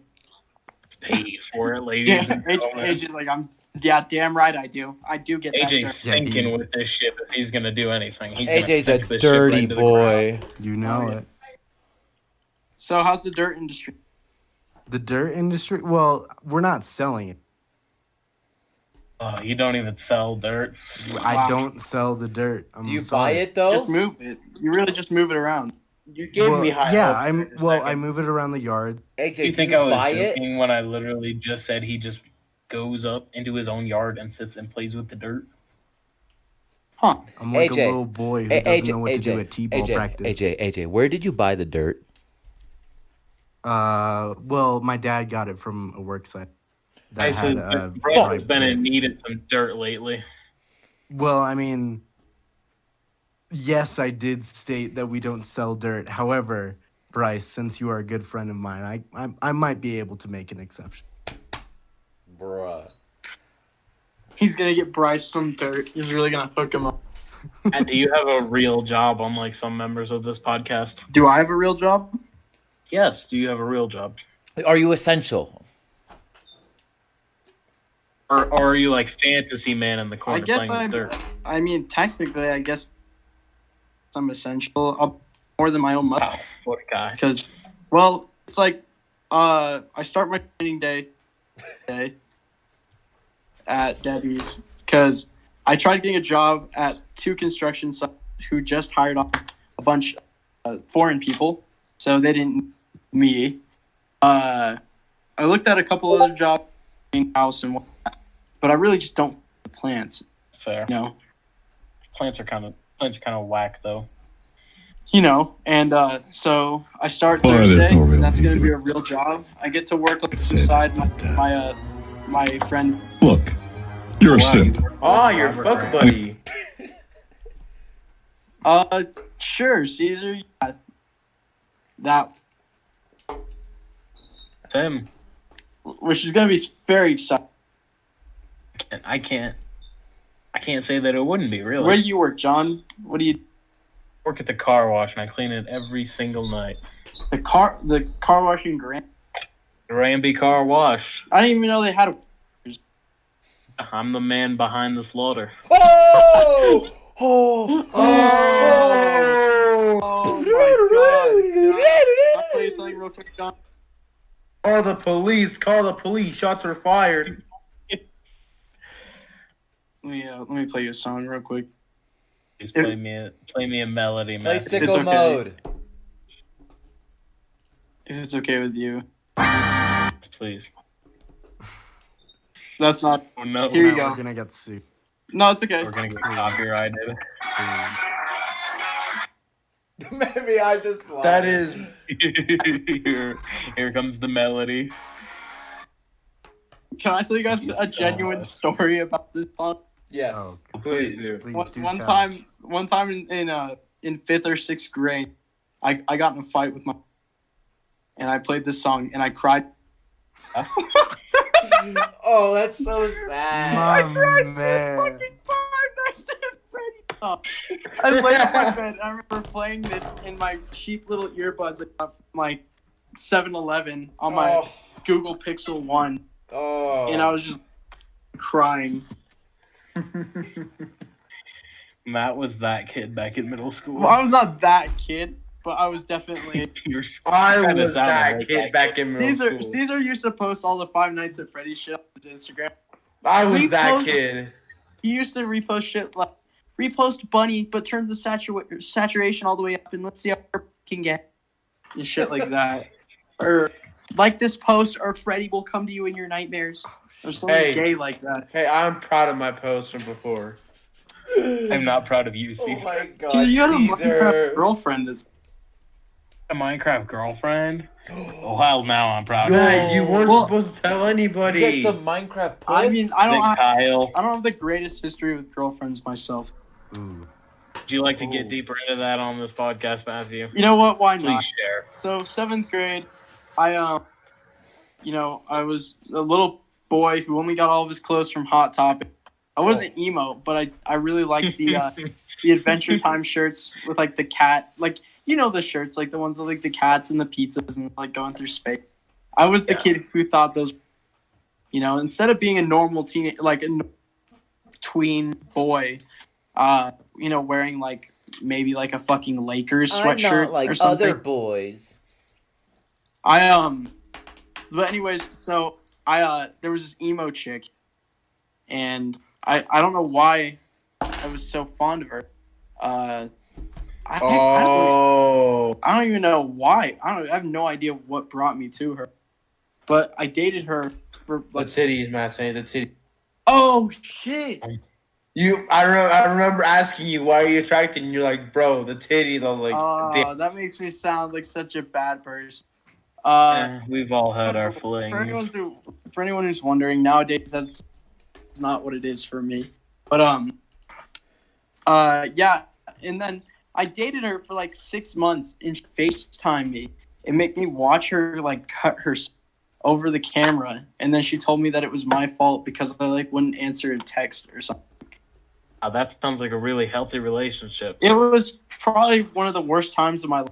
Pay for it, ladies Damn, and gentlemen. AJ's like, damn right I do. I do get that AJ's dirt. sinking with this shit if he's gonna do anything. He's AJ's gonna a sink this shit dirty right into the ground. boy. You know Oh, yeah. it. So how's the dirt industry? The dirt industry? Well, we're not selling it. Oh, you don't even sell dirt. I Wow. don't sell the dirt. I'm Do you sorry. buy it though? Just move it. You really just move it around. You gave Well, me high yeah, hopes for a I second. move it around the yard. AJ, Do you do think you I was buy it? joking when I literally just said he just goes up into his own yard and sits and plays with the dirt? Huh. I'm like AJ, a little boy who A- doesn't AJ, know what to do AJ, at T-ball AJ, practice. AJ, where did you buy the dirt? Well, my dad got it from a work site. I That said had Bryce has right been there. in need of some dirt lately. Well, I mean, yes, I did state that we don't sell dirt. However, Bryce, since you are a good friend of mine, I might be able to make an exception. Bruh. He's gonna get Bryce some dirt. He's really gonna hook him up. And do you have a real job, unlike some members of this podcast? Do I have a real job? Yes. Do you have a real job? Are you essential? Or are you like fantasy man in the corner I guess playing with I'm. dirt? I mean, technically, I guess I'm essential. Up more than my own mother. Wow, what a guy. Because, well, it's like, I start my training day at Debbie's because I tried getting a job at 2 construction sites who just hired on a bunch of foreign people, so they didn't need me. I looked at a couple other jobs, house and whatnot, but I really just don't like plants. Fair. You know, Plants are kind of whack though. And so I start Well, there's Thursday. no real That's going to reason. be a real job. I get to work alongside my friend. Look, you're a Wow, simp. you work Oh, with your Robert fuck Grant. buddy. Sure, Caesar. Yeah. That, Tim, which is going to be very exciting. I can't say that it wouldn't be really. Where do you work, John? What do you? Work at the car wash and I clean it every single night. The car washing Grant. Granby Car Wash. I didn't even know they had a. I'm the man behind the slaughter. Oh! Oh! Oh! Oh my god! Can I play something real quick, John? Call the police! Call the police! Shots are fired. Let me play you a song real quick. Please play me a melody, Play man. sicko okay. mode. If it's okay with you. Please. That's not. Oh no. Here you Now go. We're gonna get sued. No, it's okay. We're gonna get copyrighted. Maybe I just lied. That is. Here comes the melody. Can I tell you guys a genuine story about this song? Yes. Oh, Please do. please One, do one tell. time in 5th or 6th grade, I got in a fight with and I played this song and I cried. Oh, that's so sad. My man. Fucking Five Nights at Freddy's song. I laid on my bed. I remember playing this in my cheap little earbuds I got from like 7-Eleven on my Oh, Google Pixel 1, oh. and I was just crying. Matt was that kid back in middle school. Well, I was not that kid, but I was definitely. You're I kinda was sounded that like kid that back in middle Caesar school. Caesar used to post all the Five Nights at Freddy's shit on his Instagram. I was Repost- that kid. He used to repost shit like repost bunny, but turn the saturation all the way up, and let's see how far it can get and shit like that. Or like this post or Freddy will come to you in your nightmares. There's something Hey. gay like that. Hey, I'm proud of my post from before. I'm not proud of you, Oh Caesar. my god, Dude, you had a Minecraft Caesar. girlfriend that's A Minecraft girlfriend? Oh, hell, now I'm proud. Hey, you weren't Well, supposed to tell You anybody. get some Minecraft puss? I mean, I Kyle. don't have the greatest history with girlfriends myself. Ooh. Would you like to get deeper into that on this podcast, Matthew? You know what? Why Please not? share. So 7th grade, I I was a little boy who only got all of his clothes from Hot Topic. I wasn't emo, but I really liked the Adventure Time shirts with like the cat, like the shirts, like the ones with like the cats and the pizzas and like going through space. I was the kid who thought those, instead of being a normal teenage, like a tween boy, wearing like maybe like a fucking Lakers I'm sweatshirt not like or something. other boys. But anyways, so there was this emo chick, and I don't know why I was so fond of her. I don't even know why. I have no idea what brought me to her, but I dated her for The like. titties, Matt. Saying the titties. Oh shit! I remember asking you why are you attracted, and you're like, bro, the titties. I was like, damn. That makes me sound like such a bad person. We've all had our For flings. anyone who's wondering, nowadays that's not what it is for me. But yeah, and then I dated her for like 6 months, and she FaceTimed me and make me watch her like cut her over the camera, and then she told me that it was my fault because I like wouldn't answer a text or something. That sounds like a really healthy relationship. It was probably one of the worst times of my life.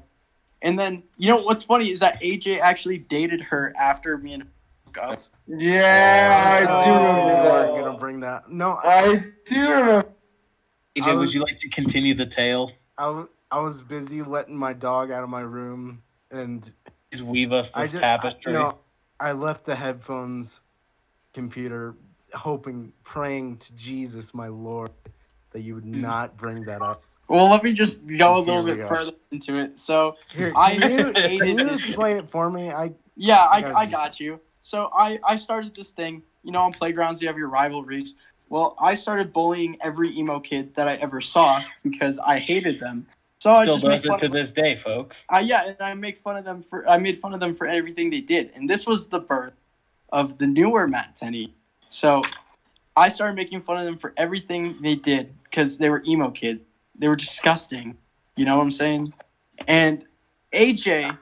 And then, what's funny is that AJ actually dated her after me and her broke up. Yeah, I do remember that. We're gonna bring that. No, I do remember. AJ, would you like to continue the tale? I was busy letting my dog out of my room, and Please weave us this tapestry. I left the headphones, computer, praying to Jesus, my Lord, that you would not bring that up. Well, let me just go a little Here we bit go. further into it. So, Here, I can hated you this. explain it for me? I gotta do got you. So I started this thing. On playgrounds you have your rivalries. Well, I started bullying every emo kid that I ever saw because I hated them. So I Still just does made it to this day, folks. and I made fun of them for everything they did, and this was the birth of the newer Matt Tenney. So I started making fun of them for everything they did because they were emo kids. They were disgusting. You know what I'm saying? And AJ,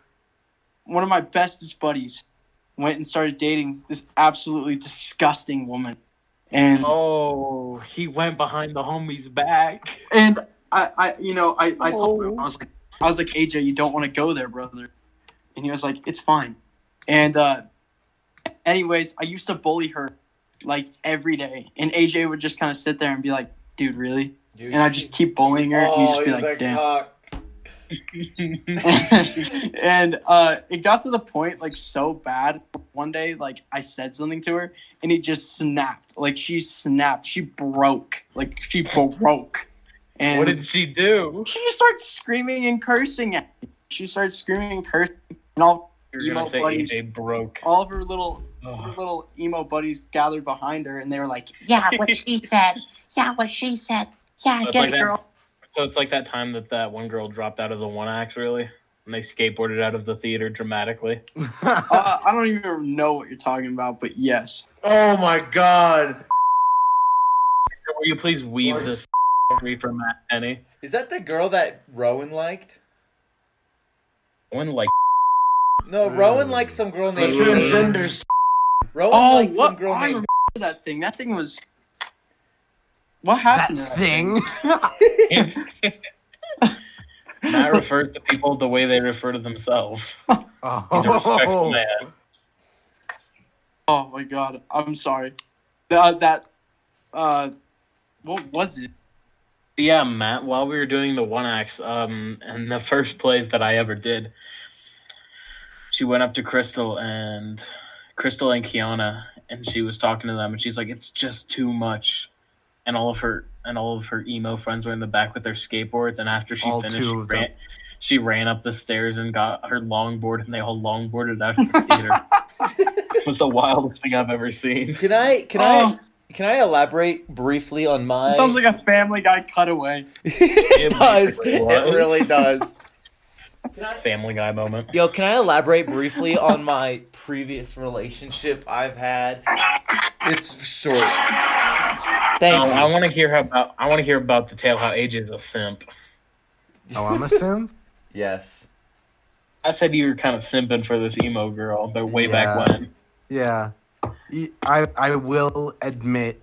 one of my bestest buddies, went and started dating this absolutely disgusting woman. And he went behind the homie's back. and I told him, I was like, AJ, you don't want to go there, brother. And he was like, it's fine. And anyways, I used to bully her like every day, and AJ would just kind of sit there and be like, dude, really? And I just keep bullying her, and you just be like, damn. Cock. And it got to the point like so bad one day, like I said something to her and it just snapped. Like she snapped. She broke. And What did she do? she just started screaming and cursing at me. She started screaming and cursing, and all You're emo gonna say buddies, AJ broke. all of her little emo buddies gathered behind her, and they were like, yeah, what she said. Yeah, what she said. Yeah, So it's get like it, that- girl. So it's like that time that one girl dropped out of the one act, really, and they skateboarded out of the theater dramatically. I don't even know what you're talking about, but yes. Oh my god. Will you please weave this story for Matt Tenney? Is that the girl that Rowan liked? One like No, Rowan liked some girl The named transgenders. Rowan liked some girl I named remember that thing. That thing was. What happened to that thing. Matt refers to people the way they refer to themselves. He's a respectful man. Oh my god, I'm sorry. What was it? Yeah, Matt, while we were doing the one acts, and the first plays that I ever did, she went up to Crystal and Kiana, and she was talking to them, and she's like, it's just too much. And all of her emo friends were in the back with their skateboards, and after she All Oh, finished, two of them. She ran up the stairs and got her longboard, and they all longboarded after the theater. It was the wildest thing I've ever seen. Can I elaborate briefly on my? Sounds like a Family Guy cutaway. It does. It really does. Family Guy moment. Yo, can I elaborate briefly on my previous relationship I've had? It's short. Thank you. I want to hear about the tale how AJ is a simp. Oh, I'm a simp? Yes. I said you were kind of simping for this emo girl, but way back when. Yeah. I will admit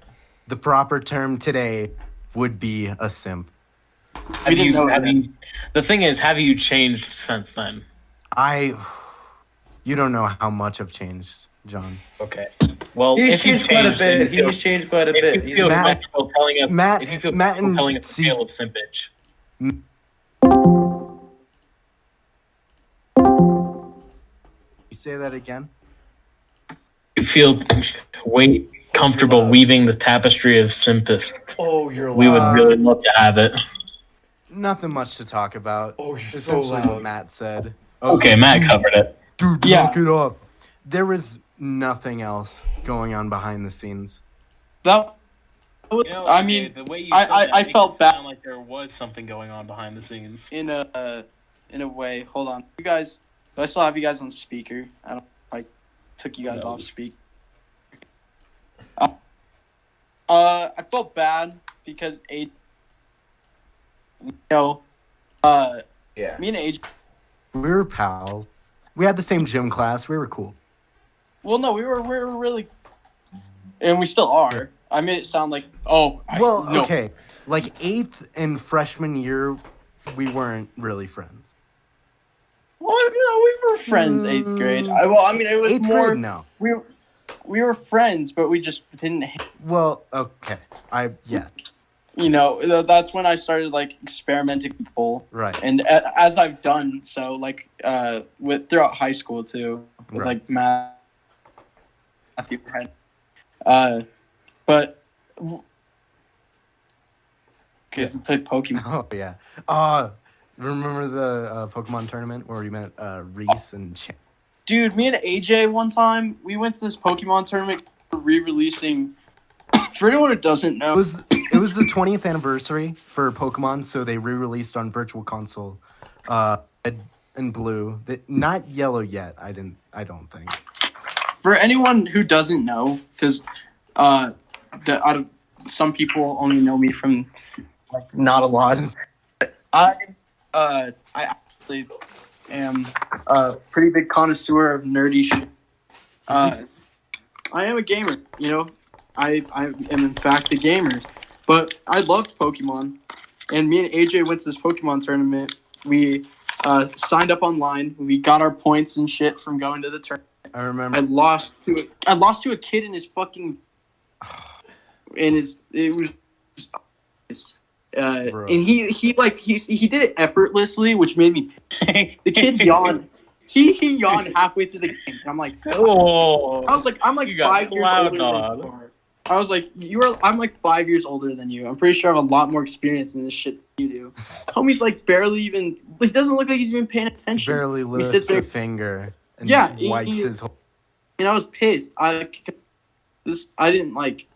the proper term today would be a simp. The thing is, have you changed since then? You don't know how much I've changed, John. Okay. Well, He's changed quite a bit. If you feel comfortable telling us, Matt telling us the scale of simpage. You say that again? You feel comfortable weaving the tapestry of simpist. Oh, you're loud. We would really love to have it. Nothing much to talk about. Oh, you're so Essentially loud. what Matt said. Okay, Matt covered it. Dude, Yeah. knock it up. There was nothing else going on behind the scenes. That was, You know, I mean, the way you I- said that I makes felt it bad. sound like there was something going on behind the scenes. in a way. Hold on, you guys. Do I still have you guys on speaker? I took you guys No. off speaker. I felt bad because yeah. Me and AJ. We were pals. We had the same gym class. We were cool. Well, no, we were really, and we still are. I made it sound like no. Okay. Like 8th and freshman year, we weren't really friends. Well, no, we were friends 8th grade. It was 8th more. grade, no. We were friends, but we just didn't. Well, okay. Yeah, That's when I started like experimenting with people, right. and as I've done so, like throughout high school too, with Right. like Matthew, but because we played Pokemon. Oh, yeah. Remember the Pokemon tournament where we met Reese and Dude, me and AJ one time we went to this Pokemon tournament re-releasing. For anyone who doesn't know, It was the 20th anniversary for Pokemon, so they re-released on Virtual Console, Red and Blue. Not Yellow yet. I don't think. for anyone who doesn't know, because some people only know me from like not a lot. I actually am a pretty big connoisseur of nerdy shit. I am a gamer, I am in fact a gamer, but I loved Pokemon, and me and AJ went to this Pokemon tournament. We signed up online. We got our points and shit from going to the tournament. I remember. I lost to a kid in his fucking. And he did it effortlessly, which made me pissed. The kid yawned. He yawned halfway through the game. And I'm like, Oh, I'm like you got 5 years clowned older than on. you are. I was like, I'm like 5 years older than you. I'm pretty sure I have a lot more experience in this shit than you do. Homie's like barely even. It doesn't look like he's even paying attention. Barely lifts sits there- a finger and Yeah, wipes his whole. And I was pissed. I didn't like,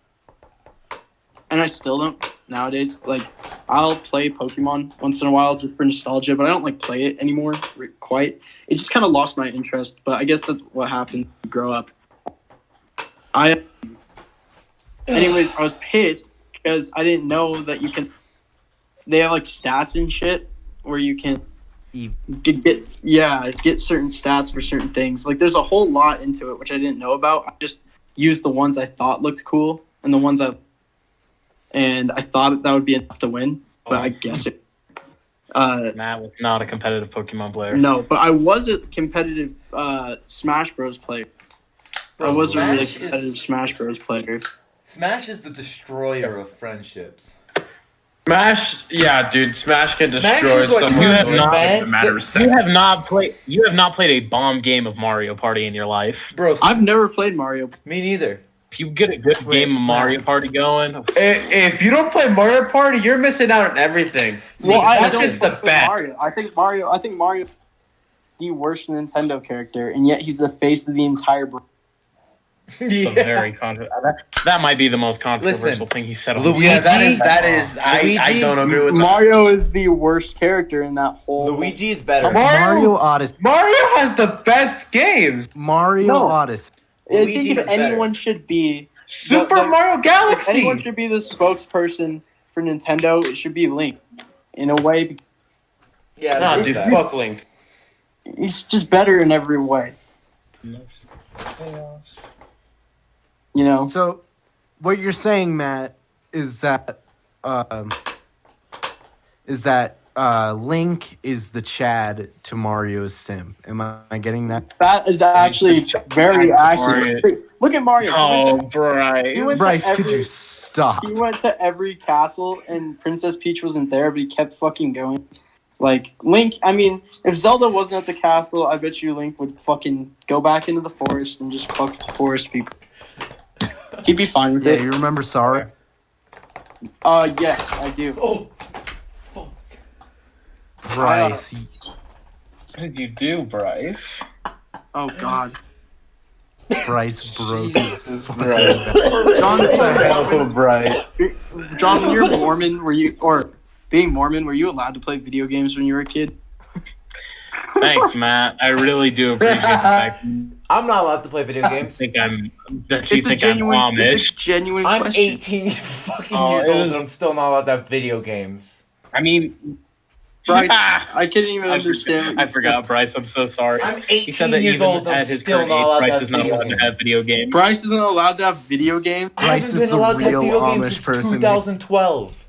and I still don't nowadays. Like, I'll play Pokemon once in a while just for nostalgia, but I don't like play it anymore. Quite. It just kind of lost my interest. But I guess that's what happened. When you grow up. Anyways, I was pissed because I didn't know that you can. They have like stats and shit where you can get certain stats for certain things. Like, there's a whole lot into it which I didn't know about. I just used the ones I thought looked cool and the ones and I thought that would be enough to win, but I guess it. Matt was not a competitive Pokemon player. No, but I was a competitive Smash Bros. Player. Bro, I was a really Smash competitive Smash Bros. Player. Smash is the destroyer of friendships. Smash, yeah, dude. Smash can Smash destroy is what someone turns in a men- matter of You seconds. have not played a bomb game of Mario Party in your life. Bro, I've never played Mario. me neither. If you get a good game of Mario Party going, If you don't play Mario Party, you're missing out on everything. Well, I that's don't just the fuck with best. Mario. I think Mario the worst Nintendo character, and yet he's the face of the entire brand. it's a very that might be the most controversial Listen, thing you've said on Luigi- Yeah, that is. I Luigi? don't agree with that. Mario is the worst character in that whole. Luigi is better. Mario Odyssey. Mario has the best games. Mario No. Odyssey. I Luigi think is if better. anyone should be Super the- Mario if Galaxy. anyone should be the spokesperson for Nintendo, it should be Link. In a way, Yeah, Nah, that's dude, bad. fuck Link. he's just better in every way. You know, So, what you're saying, Matt, is that Link is the Chad to Mario's Sim. Am I getting that? that is actually very accurate. Look at Mario. Oh, He Bryce. went to Bryce, could every- you stop? He went to every castle, and Princess Peach wasn't there, but he kept fucking going. Like, Link, I mean, if Zelda wasn't at the castle, I bet you Link would fucking go back into the forest and just fuck forest people. He'd be fine with Yeah, it. you remember Sora? Yes, I do. Oh, Bryce. What did you do, Bryce? Oh, God. Bryce broke Jesus his Christ. John, Oh, Bryce. John, when you're Mormon, being Mormon, were you allowed to play video games when you were a kid? Thanks, Matt. I really do appreciate the fact I'm not allowed to play video games. that you It's a think genuine, I'm it's Amish. a genuine I'm question. 18 fucking Oh, years it old was- and I'm still not allowed to have video games. I mean, Bryce, I couldn't even understand. what I you said. forgot, Bryce. I'm so sorry. I'm He said 18 that years even old and I'm at his still current not age, allowed to Bryce have is not video allowed to games. have video games. Bryce isn't allowed to have video games. I Bryce haven't is been the allowed to have real video games Amish since person. 2012.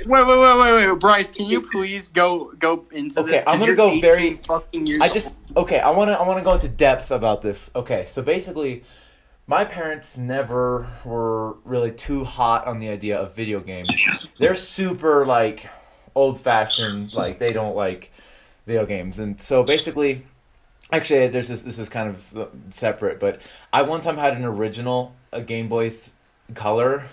Wait, Bryce, can you please go into Okay, this? I'm 'Cause gonna you're go 18 very- fucking years I just okay. I want to go into depth about this. Okay, so basically, my parents never were really too hot on the idea of video games. They're super like old fashioned. Like they don't like video games, and so basically, actually, there's this is kind of separate. But I one time had an original a Game Boy Color.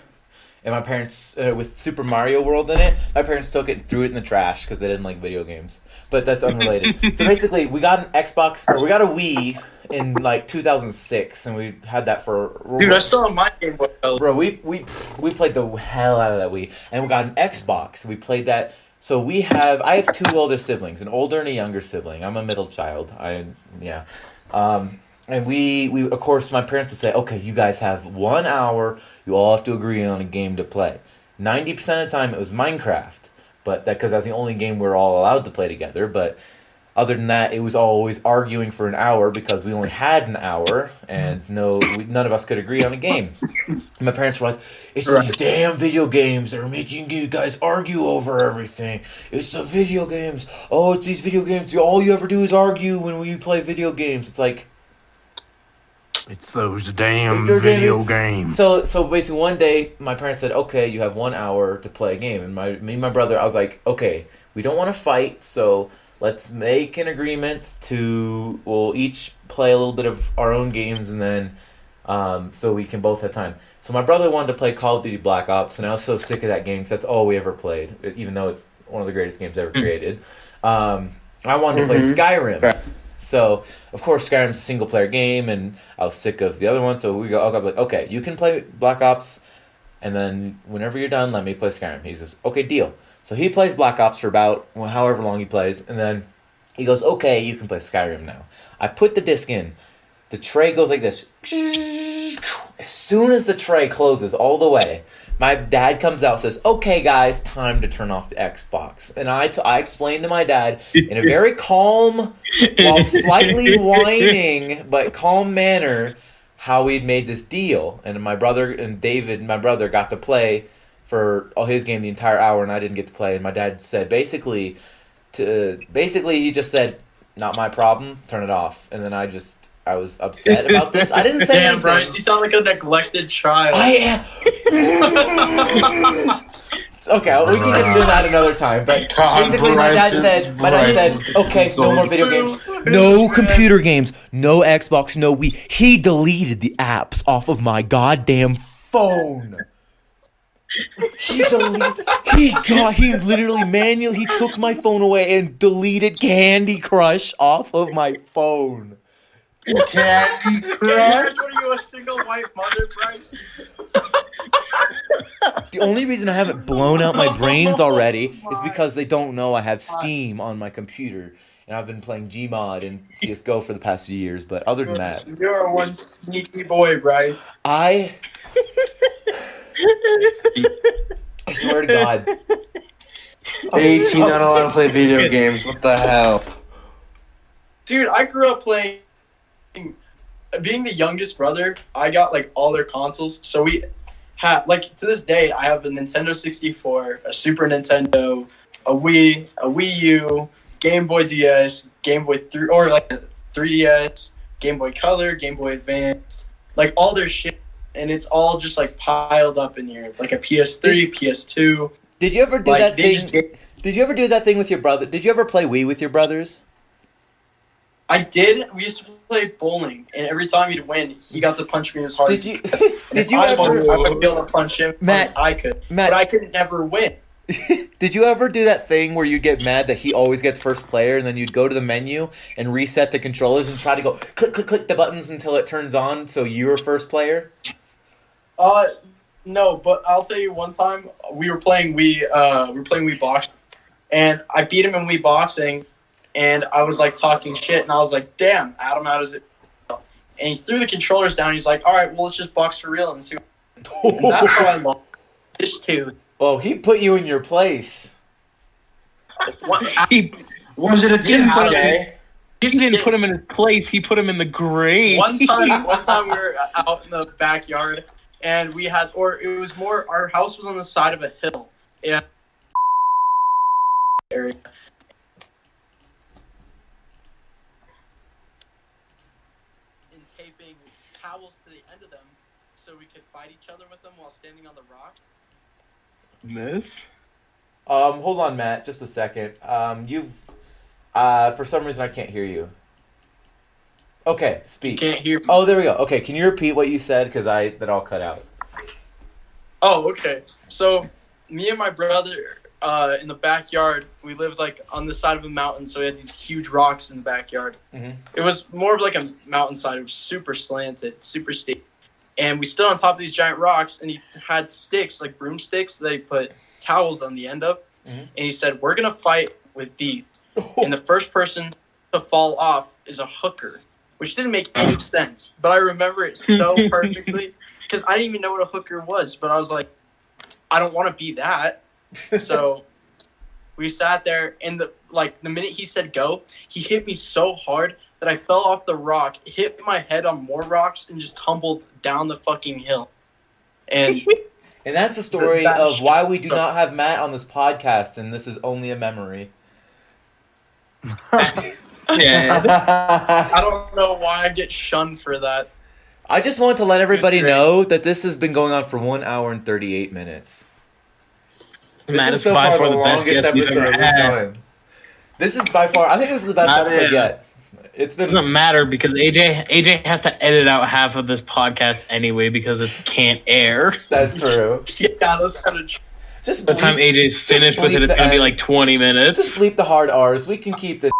And my parents, with Super Mario World in it, my parents took it and threw it in the trash because they didn't like video games. But that's unrelated. So basically, we got an Xbox, or we got a Wii in like 2006, and we had that for. Dude, I still have my Game Boy Color. Bro, we played the hell out of that Wii, and we got an Xbox. We played that. So I have two older siblings, an older and a younger sibling. I'm a middle child. And we of course, my parents would say, okay, you guys have 1 hour. You all have to agree on a game to play. 90% of the time, it was Minecraft, but because that's the only game we're all allowed to play together. But other than that, it was always arguing for an hour because we only had an hour, and none of us could agree on a game. And my parents were like, "It's these damn video games that are making you guys argue over everything. It's the video games. Oh, it's these video games. All you ever do is argue when we play video games." It's like. It's those damn It's their video damn- games. So basically one day my parents said, okay, you have 1 hour to play a game. And me and my brother, I was like, okay, we don't want to fight, so let's make an agreement we'll each play a little bit of our own games and then so we can both have time. So my brother wanted to play Call of Duty Black Ops, and I was so sick of that game because that's all we ever played, even though it's one of the greatest games ever created. I wanted to play Skyrim. Right. So, of course, Skyrim's a single-player game, and I was sick of the other one, so I'm like, okay, you can play Black Ops, and then whenever you're done, let me play Skyrim. He says, okay, deal. So he plays Black Ops for about however long he plays, and then he goes, okay, you can play Skyrim now. I put the disc in. The tray goes like this. As soon as the tray closes all the way, my dad comes out and says, okay, guys, time to turn off the Xbox. And I explained to my dad in a very calm, while slightly whining, but calm manner, how we'd made this deal. And my brother and David, my brother, got to play for all his game the entire hour, and I didn't get to play. And my dad said, basically, he just said, not my problem, turn it off. And then I was upset about this. I didn't say anything. Bryce, you sound like a neglected child. I am. Okay, we can get into that another time. But basically, my dad said, okay, no more video games, no computer games, no Xbox, no Wii. He deleted the apps off of my goddamn phone. He literally manually, he took my phone away and deleted Candy Crush off of my phone. Candy What Crush. are you, a single white mother, Bryce? The only reason I haven't blown out my brains already is because they don't know I have Steam on my computer. And I've been playing Gmod and CSGO for the past few years. But other than that, You're one sneaky boy, Bryce. I swear to God. 18, not allowed to play video games. What the hell? Dude, I grew up playing. Being the youngest brother, I got like all their consoles. So we had, like, to this day, I have a Nintendo 64, a Super Nintendo, a Wii U, Game Boy DS, Game Boy 3, or like a 3DS, Game Boy Color, Game Boy Advance, like all their shit, and it's all just like piled up in here, like a PS3, PS2. Did you ever do Like, that they thing? just Did you ever do that thing with your brother? Did you ever play Wii with your brothers? I did. We used to play bowling, and every time he'd win, he got to punch me as hard. Did you? Did you I ever? would be able to punch him Matt, as I could, Matt, but I could never win. Did you ever do that thing where you get mad that he always gets first player, and then you'd go to the menu and reset the controllers and try to go click the buttons until it turns on, so you're first player? No, but I'll tell you. One time we were playing Wii boxing, and I beat him in Wii boxing, and I was like talking shit, and I was like, "Damn, Adam, how does it?" And he threw the controllers down. He's like, "All right, well, let's just box for real and see." And that's how I lost this too. Well, he put you in your place. Was it a team play? He didn't put him in his place. He put him in the grave. One time we were out in the backyard, and we had, or it was more, our house was on the side of a hill. Yeah. Area. And taping towels to the end of them so we could fight each other with them while standing on the rocks. Miss? Hold on, Matt, just a second. For some reason I can't hear you. Okay, speak. Can't hear me. Oh, there we go. Okay, can you repeat what you said? Because that all cut out. Oh, okay. So, me and my brother, in the backyard, we lived like on the side of a mountain, so we had these huge rocks in the backyard. Mm-hmm. It was more of like a mountainside. It was super slanted, super steep. And we stood on top of these giant rocks, and he had sticks, like broomsticks, that he put towels on the end of. Mm-hmm. And he said, "We're going to fight with these. And the first person to fall off is a hooker," which didn't make any sense. But I remember it so perfectly because I didn't even know what a hooker was. But I was like, I don't want to be that. So we sat there, and the minute he said go, he hit me so hard that I fell off the rock, hit my head on more rocks, and just tumbled down the fucking hill. And And that's the story of why we do not have Matt on this podcast, and this is only a memory. Yeah. I don't know why I get shunned for that. I just want to let everybody know that this has been going on for 1 hour and 38 minutes. Matt This is is so by far far the the best longest guest we've episode ever we've had. done. This is by far, I think this is the best episode yet. It's It been. doesn't matter because AJ has to edit out half of this podcast anyway because it can't air. That's true. Yeah, that's kind of true. Just By the time AJ's finished with it, it's gonna be like 20 minutes. Just bleep the hard R's. We can keep the.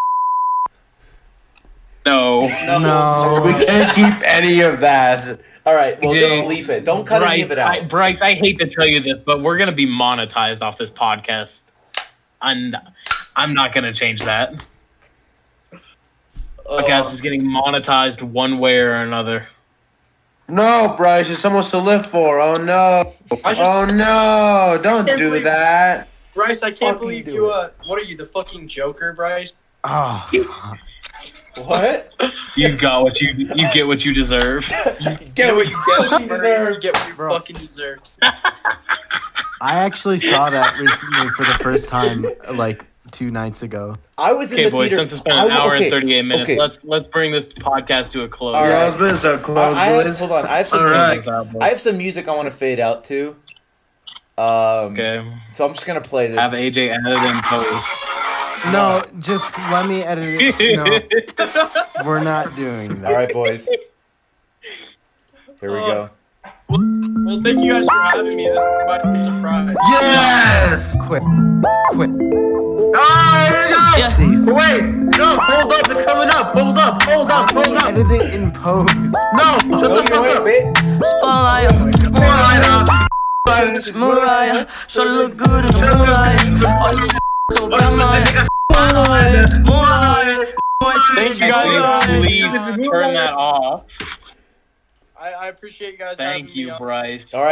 No. No. We can't keep any of that. All right, well, just AJ, bleep it. Don't cut any of it out. Bryce, I hate to tell you this, but we're gonna be monetized off this podcast. I'm not gonna change that. Podcast is getting monetized one way or another. No, Bryce, there's so much to live for. Oh no. Oh no. Don't can't do believe- that. Bryce, I can't Fucking believe do you. it. What are you, the fucking Joker, Bryce? Oh, What? You got what you get what you deserve. Get what you fucking deserve. You get what you Bro. fucking deserve. I actually saw that recently for the first time, like 2 nights ago. I was in Okay, the boys, theater. since it's been an hour and 38 minutes, okay. let's bring this podcast to a close. All Yeah, right. it's been so close, I have, boys. hold on. I have some All right. music. I have some music I want to fade out to. Okay. So I'm just gonna play this. Have AJ edit and post. No, just let me edit it. No, we're not doing that. All right, boys. Here we go. Well, thank you guys for having me. This is quite a surprise. Yes! Quit. Ah, here we go! Cease. Wait! No, hold up, it's coming up! Hold up! Edit it in post. No! Shut the fuck up! Spotlight, Spotlight! Mariah, so look good in the moonlight. All you so damn like moonlight. Thank you guys. Please turn that off. I appreciate you guys Thank having me you, on. Bryce. All right.